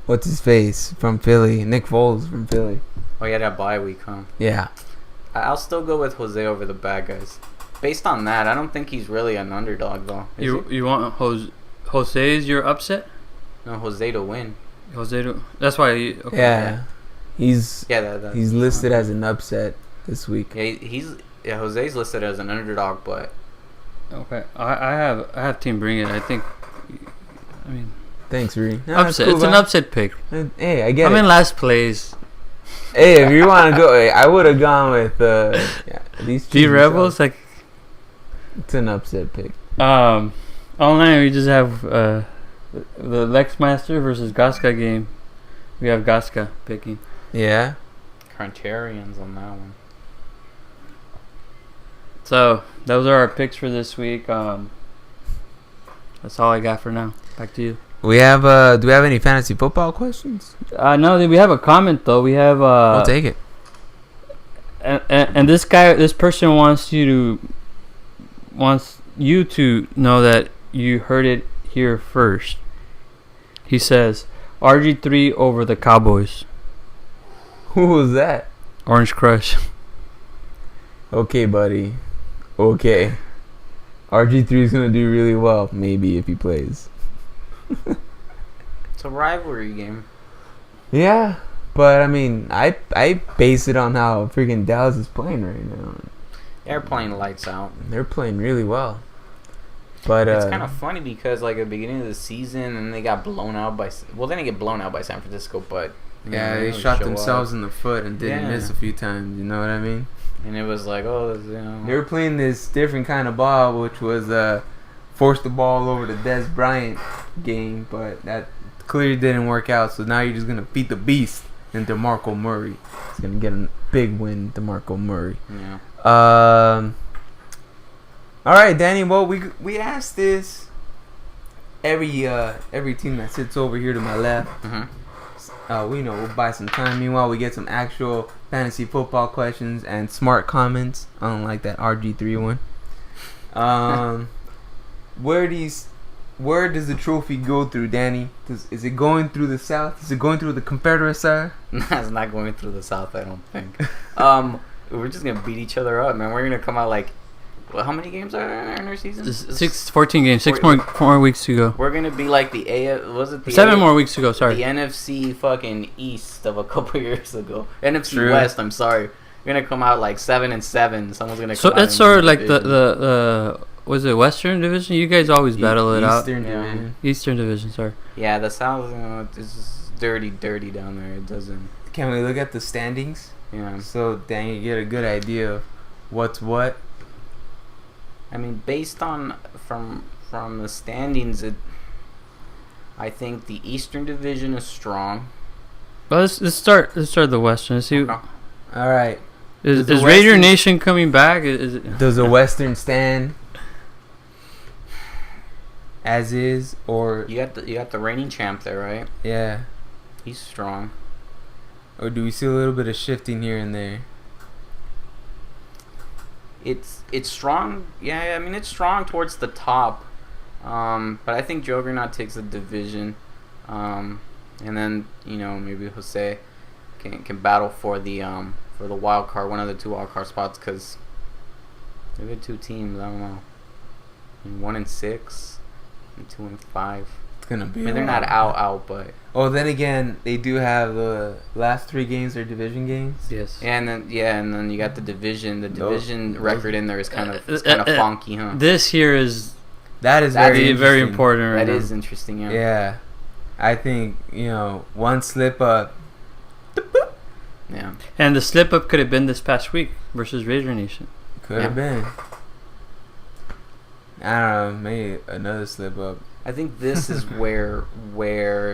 What's his face from Philly? Nick Foles from Philly. Oh, yeah, that bye week, huh? Yeah. I'll still go with Jose over the bad guys. Based on that, I don't think he's really an underdog though. You want Jose is your upset? No, Jose to win. Jose to, that's why okay. Yeah. He's That's listed as an upset this week. Yeah, Jose's listed as an underdog, but Okay. I have Team Bring It. I think I mean Thanks, Ree. upset. It's an upset pick. Hey, I get I'm it. in last place. Hey, if you want to go, I would have gone with these G Rebels like It's an upset pick. online we just have the Lexmaster versus Gasca game. We have Gasca picking. Yeah. Contrarians on that one. So those are our picks for this week. That's all I got for now. Back to you. We have. Do we have any fantasy football questions? No, we have a comment though. We have. I'll take it. And this person wants you to know that you heard it here first. He says RG3 over the Cowboys. Who was that? Orange Crush. Okay, buddy. Okay. RG3 is gonna do really well, maybe if he plays. It's a rivalry game. Yeah, but I mean, I base it on how freaking Dallas is playing right now. They're playing lights out. They're playing really well. But it's kind of funny because like at the beginning of the season, and they got blown out by. Well, they didn't get blown out by San Francisco, but yeah, they really shot show themselves up. in the foot and didn't miss a few times. You know what I mean? And it was like, oh, They were playing this different kind of ball, which was force the ball over the Des Bryant game, but that clearly didn't work out. So now you're just gonna beat the beast and DeMarco Murray. He's gonna get a big win, DeMarco Murray. Yeah. All right, Danny. Well, we asked this every team that sits over here to my left. We'll buy some time. Meanwhile, we get some actual fantasy football questions and smart comments, unlike that RG3 one. Where does the trophy go through, Danny? Is it going through the South? Is it going through the Confederate side? It's not going through the South, I don't think. We're just gonna beat each other up, man. We're gonna come out like, well, how many games are in our season? 14 games. 6 more weeks to go. We're gonna be like the was it the 7 more weeks to go. Sorry. The NFC fucking East of a couple years ago. NFC True. West. I'm sorry. We're gonna come out like 7-7. Someone's gonna. So come out it's and sort of win like division. the was it Western Division? You guys always battle it out. Eastern Division. Eastern Division, sorry. Yeah, the South is just dirty down there. It doesn't. Can we look at the standings? Yeah. So Dan, you get a good idea of what's what. I mean, based on from the standings, I think the Eastern Division is strong. Well, let's start the Western. Let's see. Okay. All right. Is the Raider Western- Nation coming back? Is it? Does the Western stand as is, or You got the reigning champ there, right? yeah, He's strong. or do we see a little bit of shifting here and there? It's strong. Yeah, I mean it's strong towards the top. But I think Juggernaut takes the division. And then maybe Jose can battle for the wild card, one of the 2 wild card spots, because they're the 2 teams. I don't know. 1-6 and 2-5. It's gonna be. I mean, they're not out, but Oh, then again, they do have the last 3 games are division games. Yes. and then you got the division. The division Those- record in there is kind of funky, huh? This here is That is That's very interesting. important right That now. is interesting, yeah. Yeah, I think one slip up. Yeah. And the slip up could have been this past week versus Raider Nation. Could have been. I don't know, maybe another slip up. I think this is where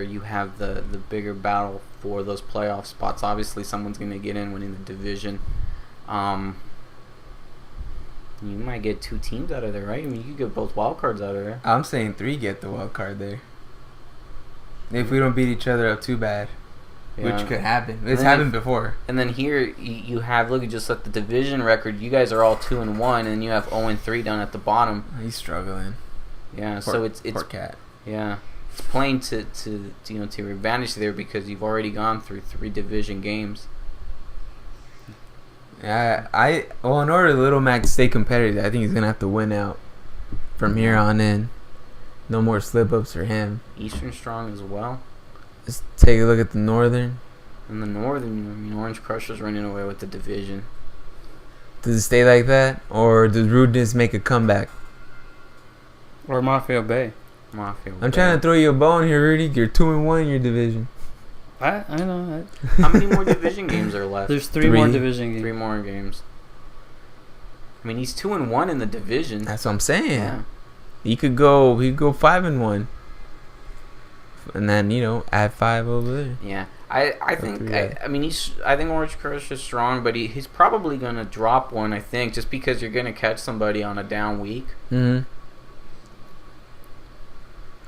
you have the bigger battle for those playoff spots. Obviously, someone's going to get in winning the division. You might get 2 teams out of there, right? I mean, you could get both wild cards out of there. I'm saying 3 get the wild card there. If we don't beat each other up too bad, Yeah. which could happen. It's then happened before. And then here you have, look at just like the division record. You guys are all 2-1, and you have 0-3 down at the bottom. He's struggling. Yeah, so it's poor cat. yeah, it's playing to your advantage there because you've already gone through 3 division games. Yeah, in order for Little Mac to stay competitive, I think he's gonna have to win out from here on in. No more slip ups for him. Eastern strong as well. Let's take a look at the Northern. In the Northern, I mean, Orange Crusher's running away with the division. Does it stay like that, or does Rudeness make a comeback? Or Mafia Bay. Mafia. I'm trying to throw you a bone here, Rudy. You're 2-1 in your division. I know. How many more division games are left? There's 3 more division games. 3 more games. I mean, he's 2-1 in the division. That's what I'm saying. Yeah. He could go 5-1, and then add 5 over there. Yeah. I think Yeah. I think Orange Crush is strong, but he's probably gonna drop one. I think just because you're gonna catch somebody on a down week. Mm-hmm.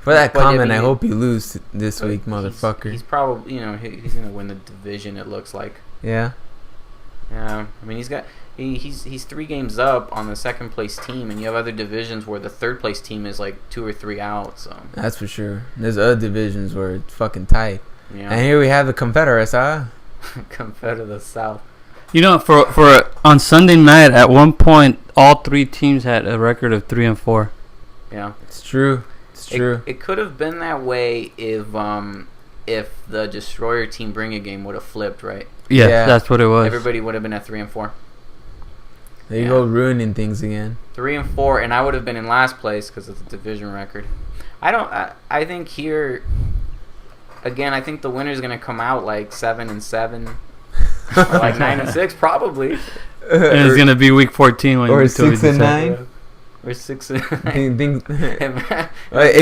For that But, I comment, I mean, hope you lose this week, He's motherfucker. probably he's gonna win the division. It looks like. Yeah. Yeah. I mean he's 3 games up on the second place team, and you have other divisions where the third place team is like 2 or 3 out. So That's for sure. There's other divisions where it's fucking tight. yeah. And here we have the Confederates, huh? Compared to the South. For on Sunday night, at one point, all 3 teams had a record of 3-4. Yeah. It's true. It's true. It could have been that way if the Destroyer team Bring a Game would have flipped, right? Yeah. That's what it was. Everybody would have been at 3-4. There you go, ruining things again. 3-4, and I would have been in last place because of the division record. I think here, again, I think the winner's gonna come out like 7-7, or like 9-6, probably, And it's gonna be week 14 when or we totally 6-9. decide. or 6. It It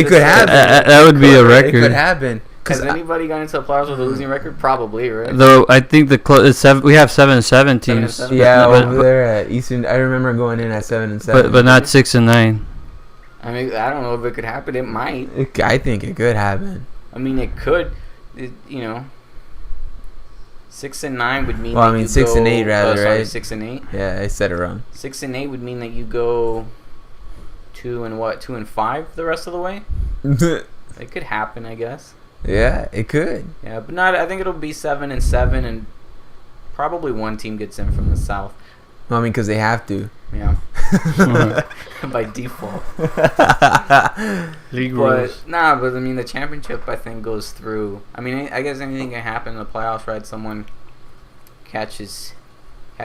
could happen. That would be a It record. could happen. Has anybody gone into the playoffs with a losing record? Probably, right? Though I think we have 7-7 teams. 7-7. Yeah, but, over there at Eastern, I remember going in at 7-7. but not 6-9. I mean, I don't know if it could happen. It might. I think it could happen. I mean, it could. 6-9 would mean. Well, that I mean, you 6 and go- 8 rather, sorry, right? 6-8. Yeah, I said it wrong. 6-8 would mean that you go 2-5 the rest of the way. It could happen, I guess. Yeah, it could. Yeah, but not. I think it'll be 7-7, and probably one team gets in from the South. Well, I mean, because they have to. Yeah, by default. League rules. But but I mean, the championship I think goes through. I mean, I guess anything can happen in the playoffs, right? Someone catches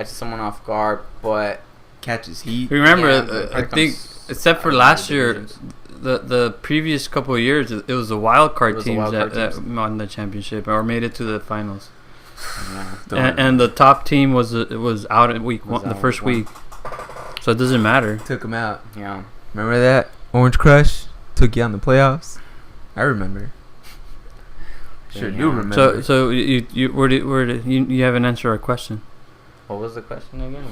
someone off guard, but catches heat. Remember, Yeah, I think except for last year, the previous couple of years, it was the wild card teams that won the championship or made it to the finals. Yeah. And the top team was out in week one, the first week. So it doesn't matter. Took him out. Yeah. Remember that? Orange Crush took you on the playoffs. I remember. Sure do remember. So you haven't answered our question. What was the question again?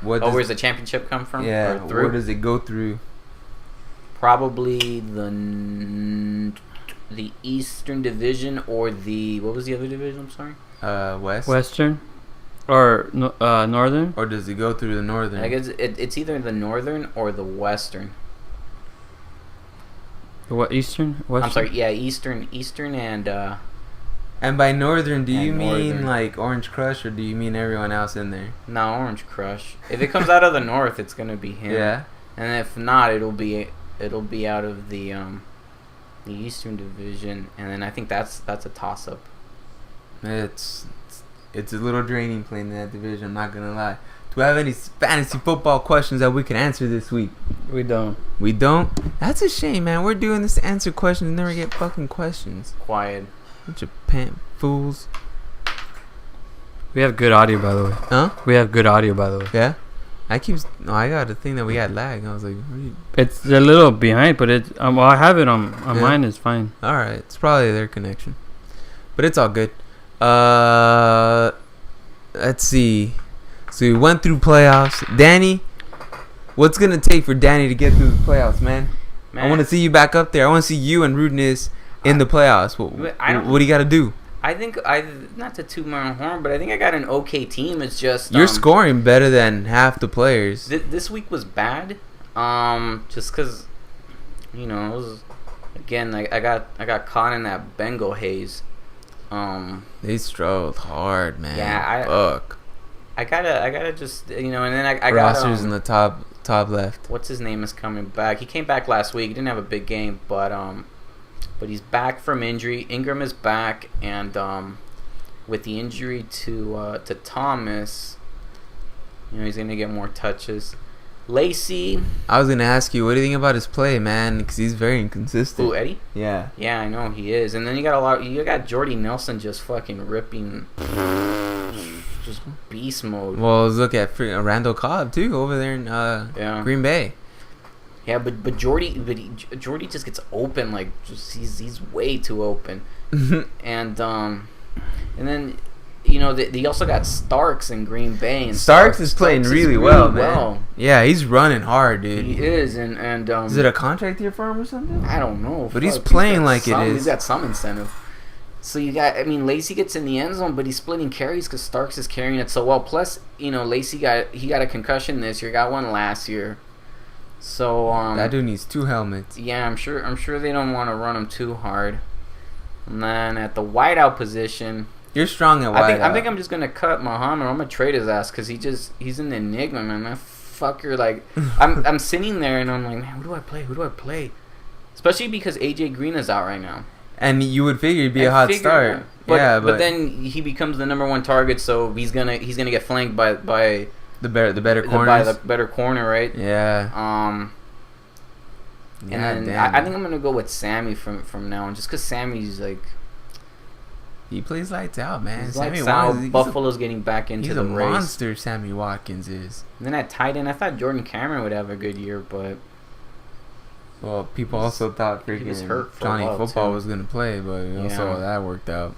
Where's the championship come from? Yeah. Or through? Where does it go through? Probably the Eastern Division or what was the other division? I'm sorry. West. Western, or Northern. Or does it go through the Northern? I guess it's either the Northern or the Western. What, Eastern? Western? I'm sorry. Yeah, Eastern and. And by Northern, do you mean Northern. like Orange Crush, or do you mean everyone else in there? No, Orange Crush. If it comes out of the North, it's gonna be him. Yeah. And if not, it'll be out of the Eastern Division, and then I think that's a toss up. It's a little draining playing in that division. I'm not gonna lie. Do we have any fantasy football questions that we can answer this week? We don't. We don't. That's a shame, man. We're doing this to answer questions and never get fucking questions. Quiet. Bunch of pant fools. We have good audio, by the way. Huh? We have good audio, by the way. Yeah. I got a thing that we had lag. I was like, It's a little behind, but it's well, I have it on mine. It's fine. all right. It's probably their connection, but it's all good. Let's see. So we went through playoffs. Danny, what's gonna take for Danny to get through the playoffs, man? I want to see you back up there. I want to see you and Rudeness in the playoffs. What do you got to do? I think not to toot my own horn, but I think I got an okay team. It's just You're scoring better than half the players. This week was bad, just because, it was, again, like I got caught in that Bengal haze. They struggled hard, man. Yeah, fuck. I gotta just and then I Roster's got in the top left. What's his name is coming back. He came back last week. He didn't have a big game, but he's back from injury. Ingram is back, and with the injury to Thomas, he's gonna get more touches. Lacey. I was gonna ask you, what do you think about his play, man? Because he's very inconsistent. Ooh, Eddie? Yeah. Yeah, I know he is. And then you got Jordy Nelson just fucking ripping, just beast mode. Well, let's look at Randall Cobb too over there in Green Bay. Yeah, but Jordy just gets open, like he's way too open. And then they also got Starks in Green Bay, and Starks is playing really well, man. Yeah, he's running hard, dude. He is, and is it a contract year for him or something? I don't know, but he's playing like it is. He's got some incentive. So Lacey gets in the end zone, but he's splitting carries because Starks is carrying it so well. Plus, Lacey got a concussion this year, got one last year. So that dude needs 2 helmets. Yeah, I'm sure they don't want to run him too hard. And then at the wideout position, you're strong at wideout. I think I'm just gonna cut Muhammad. I'm gonna trade his ass because he's an enigma, man. That fucker, like I'm sitting there and I'm like, man, who do I play? Especially because AJ Green is out right now. And you would figure he'd be a hot start. But then he becomes the number 1 target, so he's gonna get flanked by the better corners. By the better corner, right? Yeah. And then I think I'm gonna go with Sammy from now on, just because Sammy's like, he plays lights out, man. Sammy Watkins, Buffalo's getting back into the race. He's a monster. Sammy Watkins is. And then at tight end, I thought Jordan Cameron would have a good year, but people also thought freaking Johnny Football was gonna play, but also that worked out.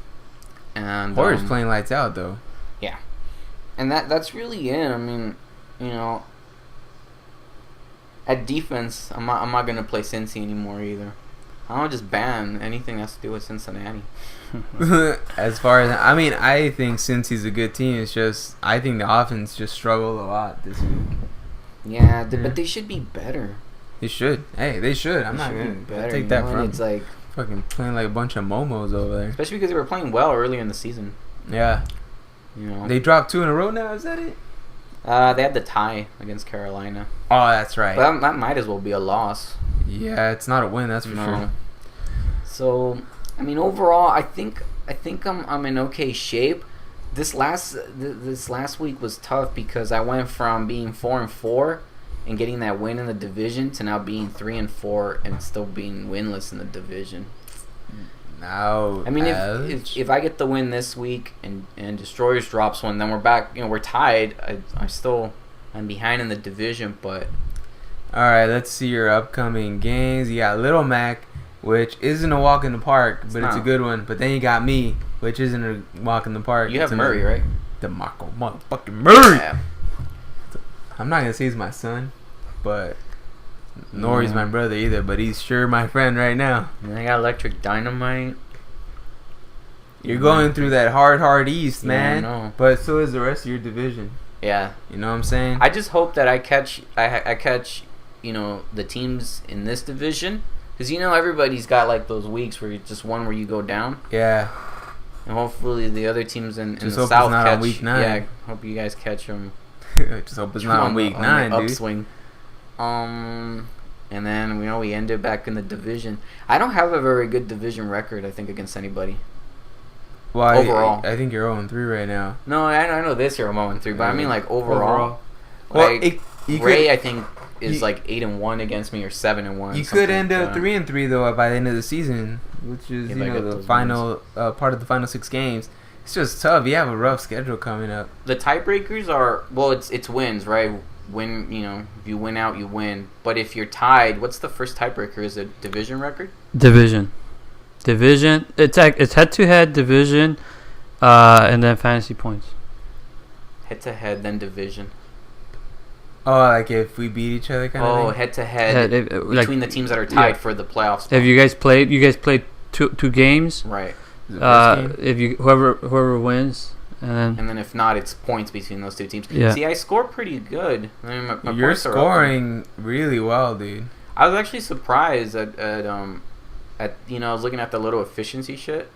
And Hoyer's playing lights out though. Yeah. And that's really it. I mean, at defense, I'm not gonna play Cincy anymore either. I don't just ban anything that has to do with Cincinnati. As far as I think Cincy's a good team. It's just I think the offense just struggled a lot this week. Yeah, but they should be better. They should. Hey, they should. I'm not gonna take that from. It's like fucking playing like a bunch of momos over there. Especially because they were playing well earlier in the season. Yeah. They dropped 2 in a row now. Is that it? They had the tie against Carolina. Oh, that's right. But that might as well be a loss. Yeah, it's not a win. That's for sure. So, overall, I think I'm in okay shape. this last week was tough because I went from being 4-4 and getting that win in the division to now being 3-4 and still being winless in the division. Now, I mean, if I get the win this week and Destroyers drops one, then we're back. We're tied. I'm behind in the division, but all right, let's see your upcoming games. You got Little Mac, which isn't a walk in the park, but it's a good one. But then you got me, which isn't a walk in the park. You have Murray, right? DeMarco motherfucking Murray. Yeah. I'm not gonna say he's my son, but nor he's my brother either. But he's sure my friend right now. And I got Electric Dynamite. You're going through that hard East, man. I know. But so is the rest of your division. Yeah. You know what I'm saying? I just hope that I catch, the teams in this division. Because, everybody's got, like, those weeks where you just one where you go down. Yeah. And hopefully the other teams in the hope South it's not catch. on week 9. Yeah, hope you guys catch them. Just hope it's not on week 9, dude. Upswing. And then, we ended back in the division. I don't have a very good division record, I think, against anybody. Well, overall. I think you're 0-3 right now. No, I know this year I'm 0-3, but I mean, like, overall. Well, Ray, I think, is like 8-1 against me or 7-1. You could end up 3-3 though by the end of the season, which is the final part of the final 6 games. It's just tough. You have a rough schedule coming up. The tiebreakers are it's wins, right? Win, if you win out, you win. But if you're tied, what's the first tiebreaker? Is it division record? Division. It's head-to-head division, and then fantasy points. Head-to-head, then division. Oh, like if we beat each other, kind of thing. Oh, head-to-head between the teams that are tied for the playoffs. Have you guys played? You guys played two games, right? If whoever wins, and then if not, it's points between those two teams. Yeah. See, I score pretty good. I mean, my You're points are scoring really well, dude. I was actually surprised at I was looking at the little efficiency shit.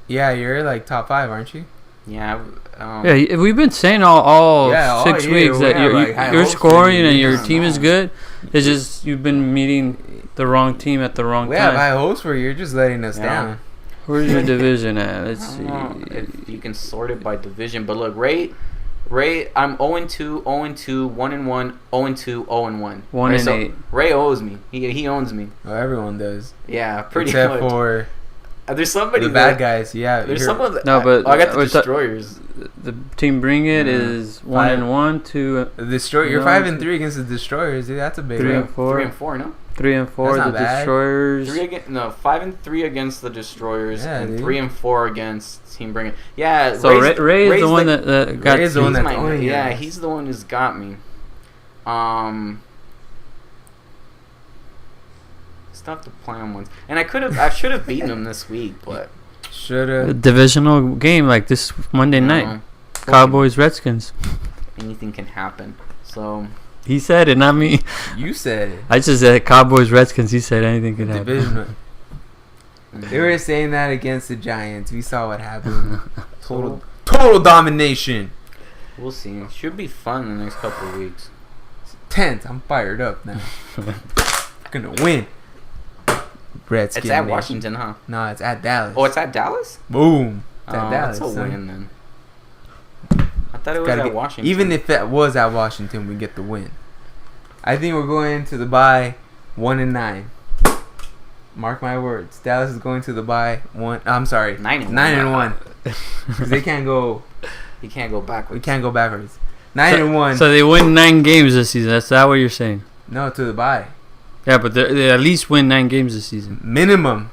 Yeah, you're like top 5, aren't you? Yeah. Yeah, we've been saying all 6 weeks that you're scoring and your team is good. It's just you've been meeting the wrong team at the wrong time. We have high hopes for you. You're just letting us down. Where's your division at? Let's see. If you can sort it by division. But look, Ray, I'm 0-2, 0-2, 1-1, 0-2, 0-1. 1-8. Ray owes me. He owns me. Well, everyone does. Yeah, pretty Except much. for there's somebody. The bad guys, yeah. There's some of the. No, but I got the Destroyers. The team Bring It is 1-1, 2. You're 5-3 against the Destroyers, dude. That's a big 3-4. 3-4, no. 3-4. The bad. Destroyers. 5-3 against the Destroyers, yeah, and dude. 3-4 against Team Bring It. Yeah. So Ray is the one that got. Ray is the one that's owning you. Yeah, he's the one who's got me. Tough to plan ones, and I should have beaten him this week, but shoulda. Divisional game like this Monday night, Cowboys Redskins. Anything can happen. So he said it, not me. You said it. I just said Cowboys Redskins. He said anything could happen. Divisional. They were saying that against the Giants. We saw what happened. Total domination. We'll see. It should be fun in the next couple of weeks. Tense. I'm fired up now. Gonna win. Redskins. It's at Washington, huh? No, it's at Dallas. Oh, it's at Dallas? Boom. It's at Dallas. That's a win then. I thought it was at Washington. Even if it was at Washington, we get the win. I think we're going to the bye 1-9. Mark my words. Dallas is going to the bye 9-1. Because they can't go. You can't go backwards. We can't go backwards. 9-1. So they win 9 games this season. That's that what you're saying? No, to the bye. Yeah, but they at least win 9 games this season. Minimum.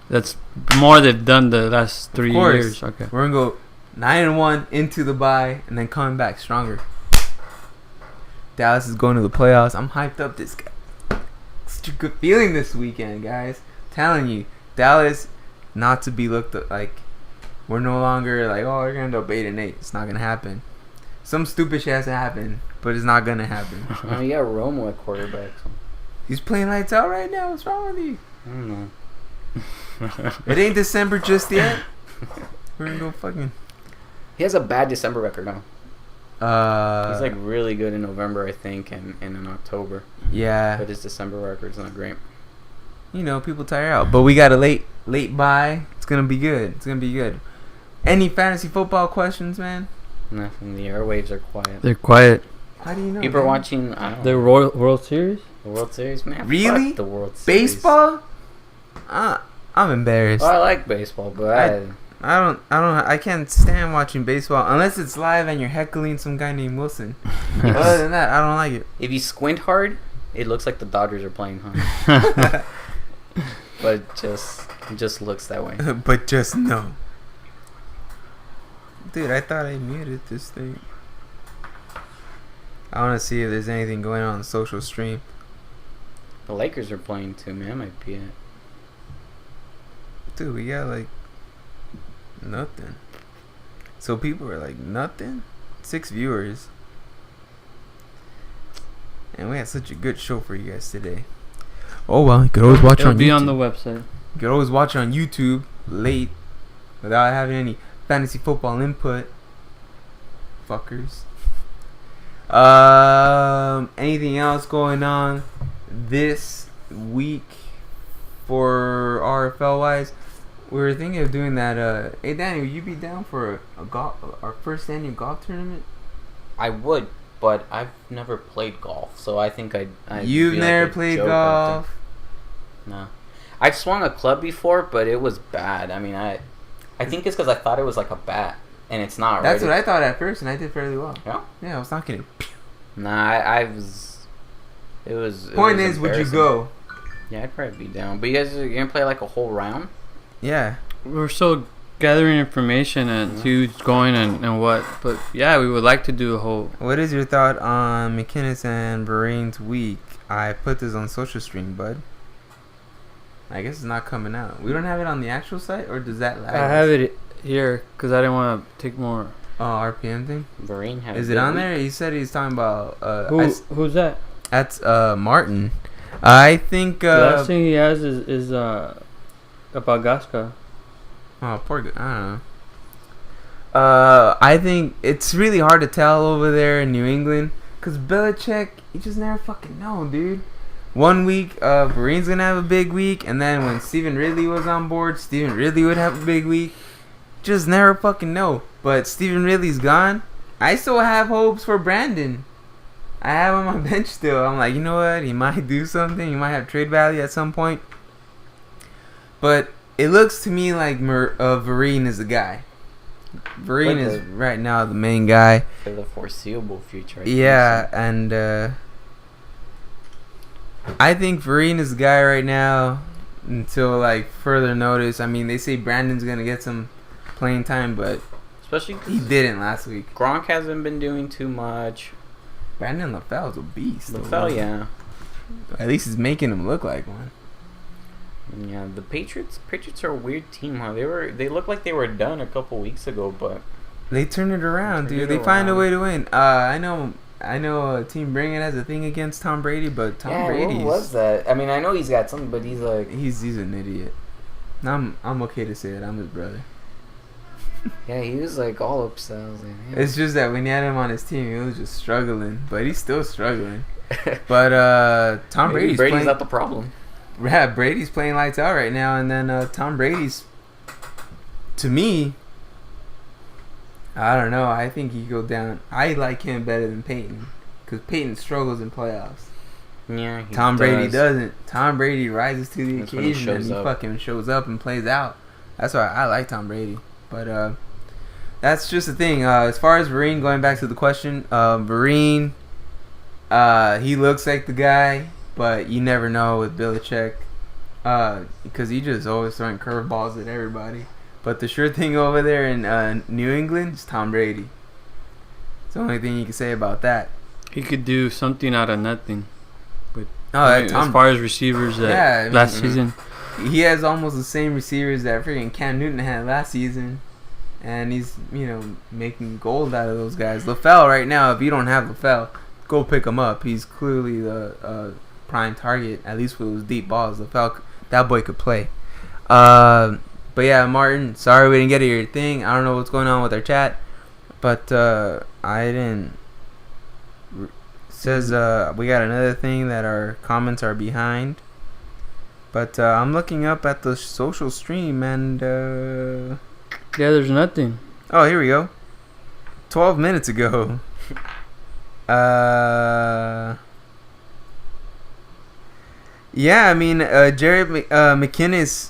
That's more they've done the last 3 years. Okay. We're going to go 9-1 into the bye and then coming back stronger. Dallas is going to the playoffs. I'm hyped up this guy. Such a good feeling this weekend, guys. Telling you, Dallas not to be looked at like we're no longer like, oh, we're going to end up 8-8. It's not going to happen. Some stupid shit has to happen, but it's not going to happen. Oh, you got Romo at quarterback. So. He's playing lights out right now. What's wrong with you? I don't know. It ain't December just yet. We're gonna go fucking. He has a bad December record now. He's like really good in November, I think, and in October. Yeah. But his December record's not great. You know, people tire out. But we got a late bye. It's gonna be good. Any fantasy football questions, man? Nothing. The airwaves are quiet. They're quiet. How do you know? People are man? watching. I don't The know, World Series? the World Series, man. Really? Fuck the World Series. Baseball? I'm embarrassed. Well, I like baseball, but I can't stand watching baseball unless it's live and you're heckling some guy named Wilson. Other than that, I don't like it. if you squint hard, it looks like the Dodgers are playing, huh? But it just looks that way. But just no. Dude, I thought I muted this thing. I want to see if there's anything going on the social stream. The Lakers are playing too, man. That might be it. Dude, we got like nothing. So people are like nothing. 6 viewers. And we had such a good show for you guys today. Oh well, you could always watch It'll on be YouTube. on the website. You could always watch on YouTube late without having any fantasy football input. Fuckers. Anything else going on this week for RFL wise? We were thinking of doing that. Hey Danny, would you be down for our first annual golf tournament? I would, but I've never played golf, so I think I'd You've be like never a played joke golf? No. I've swung a club before, but it was bad. I mean, I think it's because I thought it was like a bat, and it's not. That's right? what I thought at first, and I did fairly well. Yeah. Yeah, I was knocking it. Nah, I was. It was. Point was is, would you embarrassing. go? Yeah, I'd probably be down. But you guys are gonna play like a whole round? Yeah. We're still gathering information and who's going and what. But yeah, we would like to do a whole. What is your thought on McKinnis and Bahrain's week? I put this on social stream, bud. I guess it's not coming out. We don't have it on the actual site, or does that lag? I have it here because I didn't want to take more. Oh, RPM thing? Bahrain had. Is a it good on week. there? He said he's talking about. Who's that? That's Martin. I think. The last thing he has is about Gasca. Oh, poor guy. I don't know. I think it's really hard to tell over there in New England. Because Belichick, you just never fucking know, dude. One week, Bahrain's going to have a big week. And then when Stephen Ridley was on board, Stephen Ridley would have a big week. Just never fucking know. But Stephen Ridley's gone. I still have hopes for Brandon. I have him on my bench still. I'm like, you know what? He might do something. He might have trade value at some point. But it looks to me like Vareen is the guy. Vareen is right now the main guy. For the foreseeable future. Yeah, and I think Vareen is the guy right now until like further notice. I mean, they say Brandon's gonna get some playing time, but Especially he didn't last week. Gronk hasn't been doing too much. Brandon LaFell's a beast. LaFell, yeah. At least he's making him look like one. Yeah, the Patriots are a weird team, huh? They looked like they were done a couple weeks ago, but They turn it around, Turn dude. it They find a around. way to win. I know Team Bring It has a thing against Tom Brady, but Tom Brady's what was that? I mean, I know he's got something, but he's like, he's an idiot. I'm okay to say it. I'm his brother. yeah, he was like all upset. I was like, yeah. It's just that when he had him on his team, he was just struggling, but he's still struggling. But Tom Maybe Brady's Brady's playing. not the problem. Yeah, Brady's playing lights out right now, and then Tom Brady's, to me, I don't know. I think he go down. I like him better than Peyton, because Peyton struggles in playoffs. Yeah, he Tom Brady does. doesn't. Tom Brady rises to the That's when he occasion and shows he up. fucking shows up and plays out. That's why I like Tom Brady. But that's just the thing. As far as Vareen, going back to the question, Vareen, he looks like the guy, but you never know with Belichick, because he just always throwing curveballs at everybody. But the sure thing over there in New England is Tom Brady. It's the only thing you can say about that. He could do something out of nothing. Oh, I mean, Tom as far as receivers last season. He has almost the same receivers that freaking Cam Newton had last season. And he's, making gold out of those guys. LaFell right now, if you don't have LaFell, go pick him up. He's clearly the prime target, at least with those deep balls. LaFell, that boy could play. But yeah, Martin, sorry we didn't get to your thing. I don't know what's going on with our chat. But I didn't... Says we got another thing that our comments are behind. But I'm looking up at the social stream and Yeah, there's nothing. Oh, here we go. 12 minutes ago. Yeah, I mean, Jared McInnes,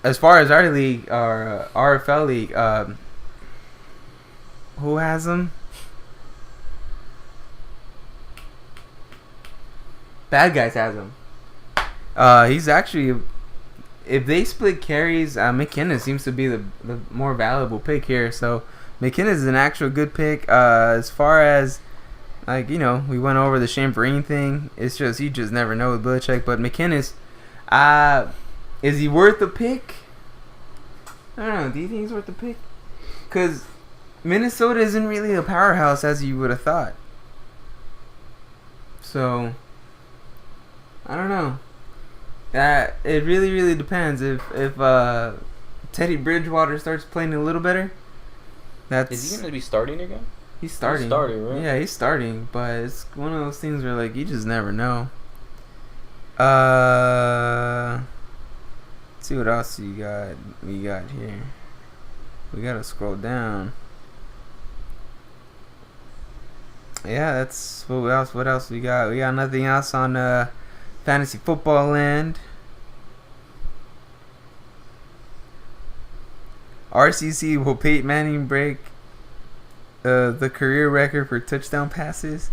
as far as our league, our RFL league, who has him? Bad Guys has him. He's actually, if they split carries, McInnes seems to be the more valuable pick here. So McInnes is an actual good pick. As far as, like, you know, we went over the Chamberlain thing. It's just, you just never know with Belichick. But McInnes, is he worth a pick? I don't know. Do you think he's worth a pick? Because Minnesota isn't really a powerhouse as you would have thought. So I don't know. It really, really depends. If Teddy Bridgewater starts playing a little better, Is he going to be starting again? He's starting. He's starting, right? Yeah, he's starting. But it's one of those things where, like, you just never know. Let's see what else we got here. We gotta scroll down. Yeah, that's what else. What else we got? We got nothing else on fantasy football land. RCC, will Peyton Manning break the career record for touchdown passes?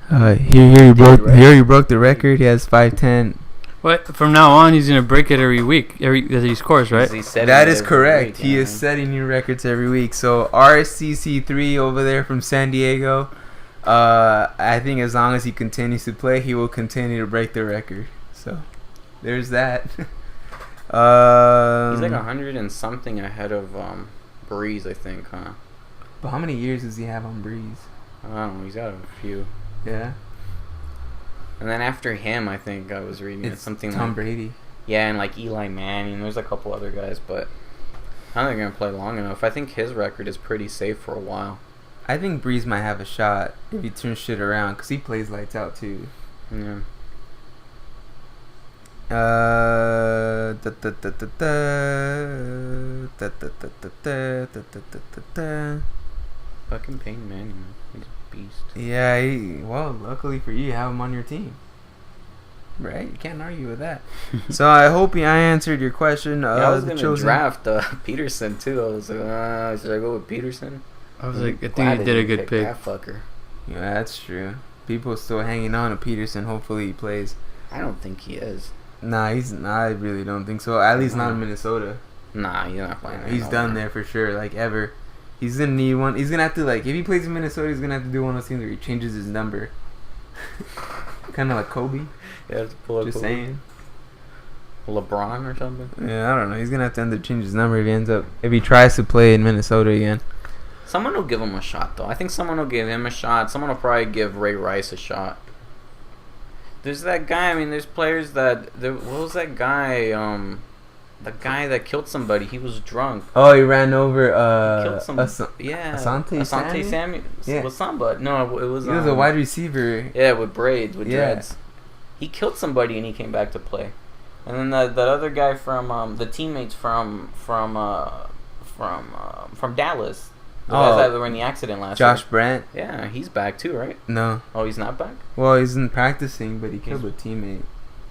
Here you broke the record. He has 510. What? From now on, he's gonna break it every week, that he scores, right? That is correct. He is setting new records every week. So RCC3 over there from San Diego. I think as long as he continues to play, he will continue to break the record. So there's that. He's like 100 and something ahead of Breeze, I think, huh? But how many years does he have on Breeze? I don't know. He's got a few. Yeah. And then after him, I think I was reading It's something Tom like Brady. Yeah, and like Eli Manning. There's a couple other guys, but I don't think they're gonna play long enough. I think his record is pretty safe for a while. I think Breeze might have a shot if he turns shit around because he plays lights out too. Yeah. Fucking Peyton Manning, he's a beast. Yeah, well, luckily for you have him on your team. Right? You can't argue with that. So I hope I answered your question. I was going to draft Peterson, too. I was like, should I go with Peterson? I was like, I think he did a good pick. That fucker. Yeah, that's true. People are still hanging on to Peterson. Hopefully he plays. I don't think he is. Nah, I really don't think so. At least not in Minnesota. Nah, he's not playing. He's done there for sure, like ever. He's gonna need one. He's gonna have to, like, if he plays in Minnesota, he's gonna have to do one of those things where he changes his number. Kind of like Kobe. Yeah, to pull up. Just saying. LeBron or something. Yeah, I don't know. He's gonna have to end up changing his number if he tries to play in Minnesota again. Someone will give him a shot, though. I think someone will give him a shot. Someone will probably give Ray Rice a shot. There's that guy. I mean, there's players that. What was that guy? The guy that killed somebody. He was drunk. Oh, he ran over. Killed some. Asante Samuel. Yeah. Was Samba? No, it was. He was a wide receiver. Yeah, with braids, with dreads. He killed somebody and he came back to play. And then that other guy from the teammates from Dallas. The guys that were in the accident last year. Josh Brandt. Yeah, he's back too, right? No. Oh, he's not back? Well, he's in practicing, but he killed a teammate.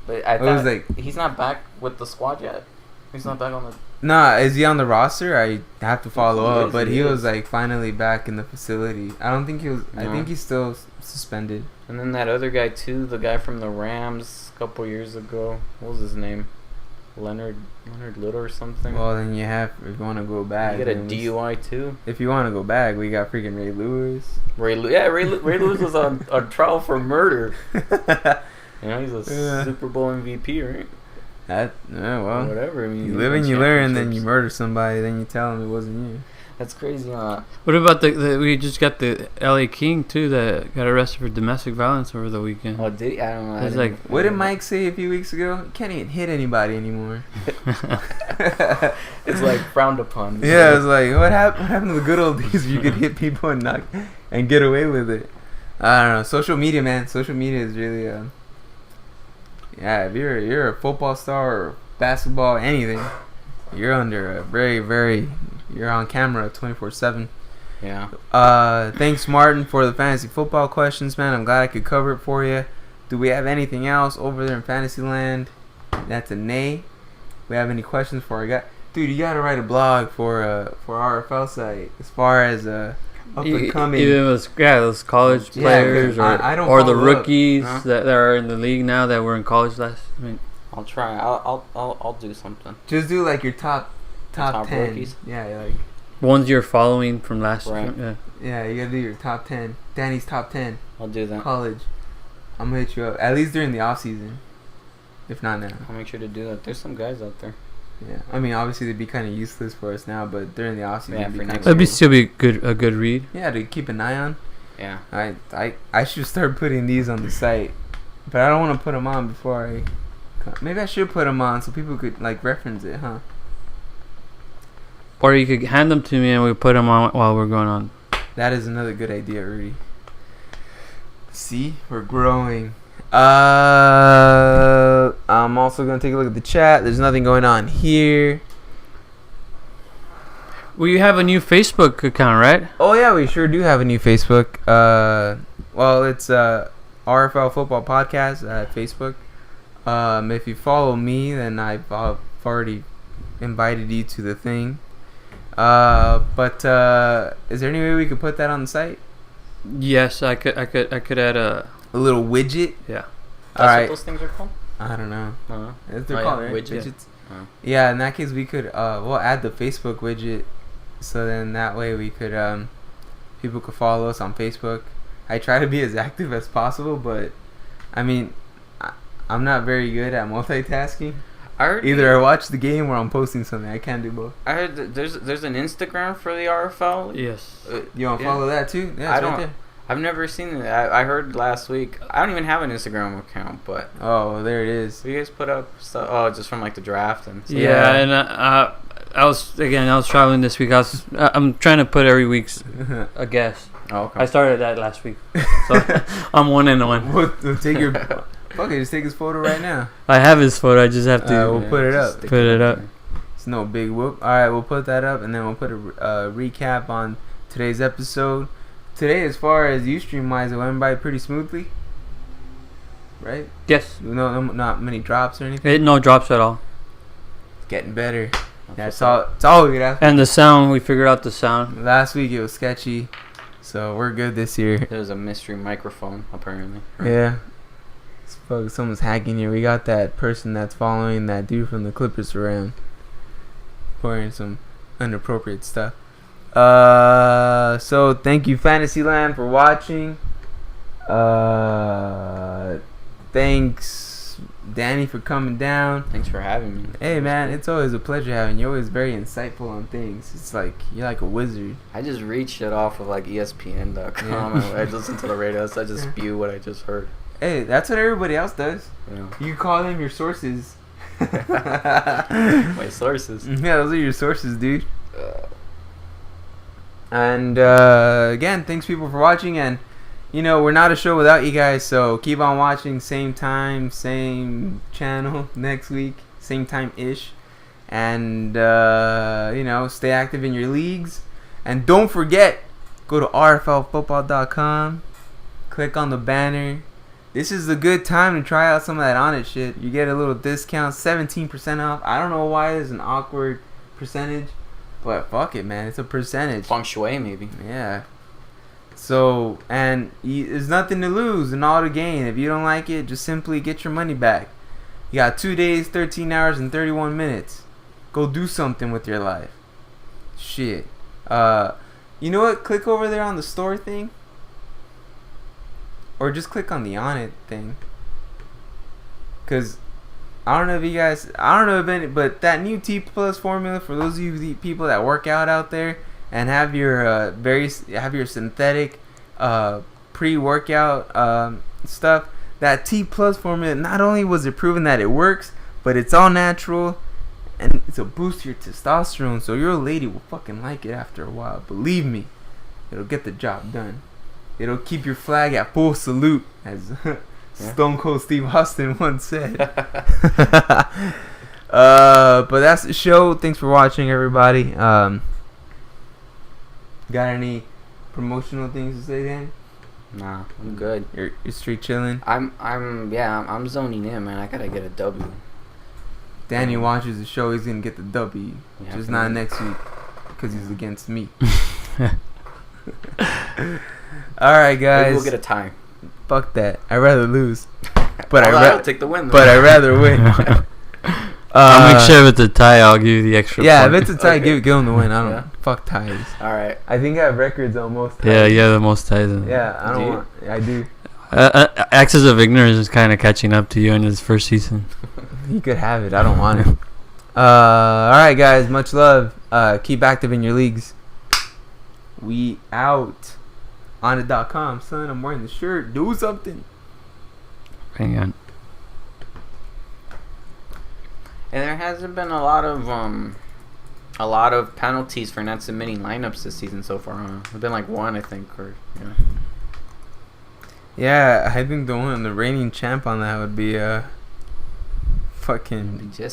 But I thought he's not back with the squad yet. He's not back on the. Nah, is he on the roster? I have to follow up, but he was like finally back in the facility. I don't think he was. No. I think he's still suspended. And then that other guy too, the guy from the Rams a couple years ago. What was his name? Leonard Little or something. Well, then you have, if you want to go back. You get a DUI too. If you want to go back, we got freaking Ray Lewis. Ray Lewis was on trial for murder. You know, he's a Super Bowl MVP, right? Well, or whatever. I mean, you live and you learn. Then you murder somebody, then you tell them it wasn't you. That's crazy, huh? What about we just got the LA King too that got arrested for domestic violence over the weekend. Oh, did he? I don't know. It's like, what did Mike say a few weeks ago? You can't even hit anybody anymore. It's like frowned upon. Yeah, it's like what happened to the good old days where you could hit people and get away with it. I don't know. Social media, man. Social media is really yeah. If you're a football star or basketball, anything, You're under a very. You're on camera 24/7. Yeah. Thanks, Martin, for the fantasy football questions, man. I'm glad I could cover it for you. Do we have anything else over there in Fantasyland? That's a nay. We have any questions for our guy? Dude, you gotta write a blog for RFL site as far as up and coming. Even those college players I don't or the follow rookies Huh? that are in the league now that were in college last. I'll try. I'll do something. Just do like your top Top 10. rookies? Yeah, like Ones you're following from last Right. Yeah. you gotta do your top 10. Danny's top 10 I'll do that. college. I'm gonna hit you up at least during the off season, if not now. I'll make sure to do that. There's some guys out there. Yeah, I mean obviously they'd be kind of useless for us now, but during the off season, Yeah, it'd be for kinda next That'd be cool. still be a good read. Yeah, to keep an eye on. Yeah. I should start putting these on the site, but I don't want to put them on before I. Maybe I should put them on so people could like reference it, huh? Or you could hand them to me and we put them on while we're going on. That is another good idea, Rudy. See, we're growing. I'm also gonna take a look at the chat. There's nothing going on here. Well, you have a new Facebook account, right? Oh yeah, we sure do have a new Facebook. Well, it's RFL Football Podcast at Facebook. If you follow me, then I've already invited you to the thing. But is there any way we could put that on the site? Yes, I could add a. A little widget. Yeah. All right. What those things are called? I don't know. They're Oh, called yeah, right? widgets. Oh. Yeah, in that case we could we'll add the Facebook widget, so then that way we could people could follow us on Facebook. I try to be as active as possible, but I mean I'm not very good at multitasking. I heard Either I watch the game or I'm posting something. I can't do both. I heard that there's an Instagram for the RFL. Yes. You want to Yeah. follow that too? Yeah, I it's don't. right there. I've never seen it. I heard last week. I don't even have an Instagram account, but Oh, there it is. so you guys put up stuff. Oh, just from like the draft and. Stuff. Yeah, and I was traveling this week. I'm trying to put every week's a guest. Oh, okay. I started that last week, so I'm 1-1. We'll take your. Fuck it, just take his photo right now. I have his photo. I just have to. We'll put it just up. stick Put it up. there. It's no big whoop. All right, we'll put that up, and then we'll put a recap on today's episode. Today, as far as Ustream wise, it went by pretty smoothly, right? Yes. No, not many drops or anything. No drops at all. It's getting better. That's all. It's all we could ask. And the sound, we figured out the sound. Last week it was sketchy, so we're good this year. There's a mystery microphone apparently. Yeah. Someone's hacking you. We got that person that's following that dude from the Clippers around, pouring some inappropriate stuff. So thank you, Fantasyland, for watching. Thanks, Danny, for coming down. Thanks for having me. Hey man, it's always a pleasure having you. You're always very insightful on things. It's like you're like a wizard. I just read shit off of like ESPN.com. Yeah. I listen to the radio, so I just spew what I just heard. Hey, that's what everybody else does. Yeah. You call them your sources. My sources. Yeah, those are your sources, dude. And again, thanks people for watching. And you know, we're not a show without you guys, so keep on watching. Same time, same channel next week, same time ish. And you know, stay active in your leagues. And don't forget, go to rflfootball.com, click on the banner. This is a good time to try out some of that On It shit. You get a little discount, 17% off. I don't know why it's an awkward percentage, but fuck it, man. It's a percentage. Feng Shui, maybe. Yeah. So, and there's nothing to lose and all to gain. If you don't like it, just simply get your money back. You got 2 days, 13 hours, and 31 minutes. Go do something with your life. Shit. You know what? Click over there on the store thing. Or just click on the On It thing. Because I don't know if you guys, but that new T Plus formula for those of you people that work out there and have your have your synthetic pre-workout stuff, that T Plus formula, not only was it proven that it works, but it's all natural and it's a boost to your testosterone, so your lady will fucking like it after a while. Believe me, it'll get the job done. It'll keep your flag at full salute, as Stone Cold Steve Austin once said. But that's the show. Thanks for watching, everybody. Got any promotional things to say, Dan? Nah, I'm good. You're straight chilling. I'm zoning in, man. I gotta get a W. Danny watches the show. He's gonna get the W. Yeah, Just not next week, because he's against me. All right, guys. Maybe we'll get a tie. Fuck that. I'd rather lose, but I'll take the win. Though. But I'd rather win. I'll make sure if it's a tie, I'll give you the extra. Yeah, point. if it's a tie, Okay. give him the win. I don't. Yeah. Fuck ties. All right. I think I have records almost. Yeah, you have the most ties. Yeah, I Do don't you? want. I do. Axis of Ignorance is kind of catching up to you in his first season. He could have it. I don't want it. All right, guys. Much love. Keep active in your leagues. We out. On it.com, son. I'm wearing the shirt. Do something. Hang on. And there hasn't been a lot of penalties for not submitting lineups this season so far. There's been like one, I think, or yeah. Yeah, I think the reigning champ on that would be fucking Just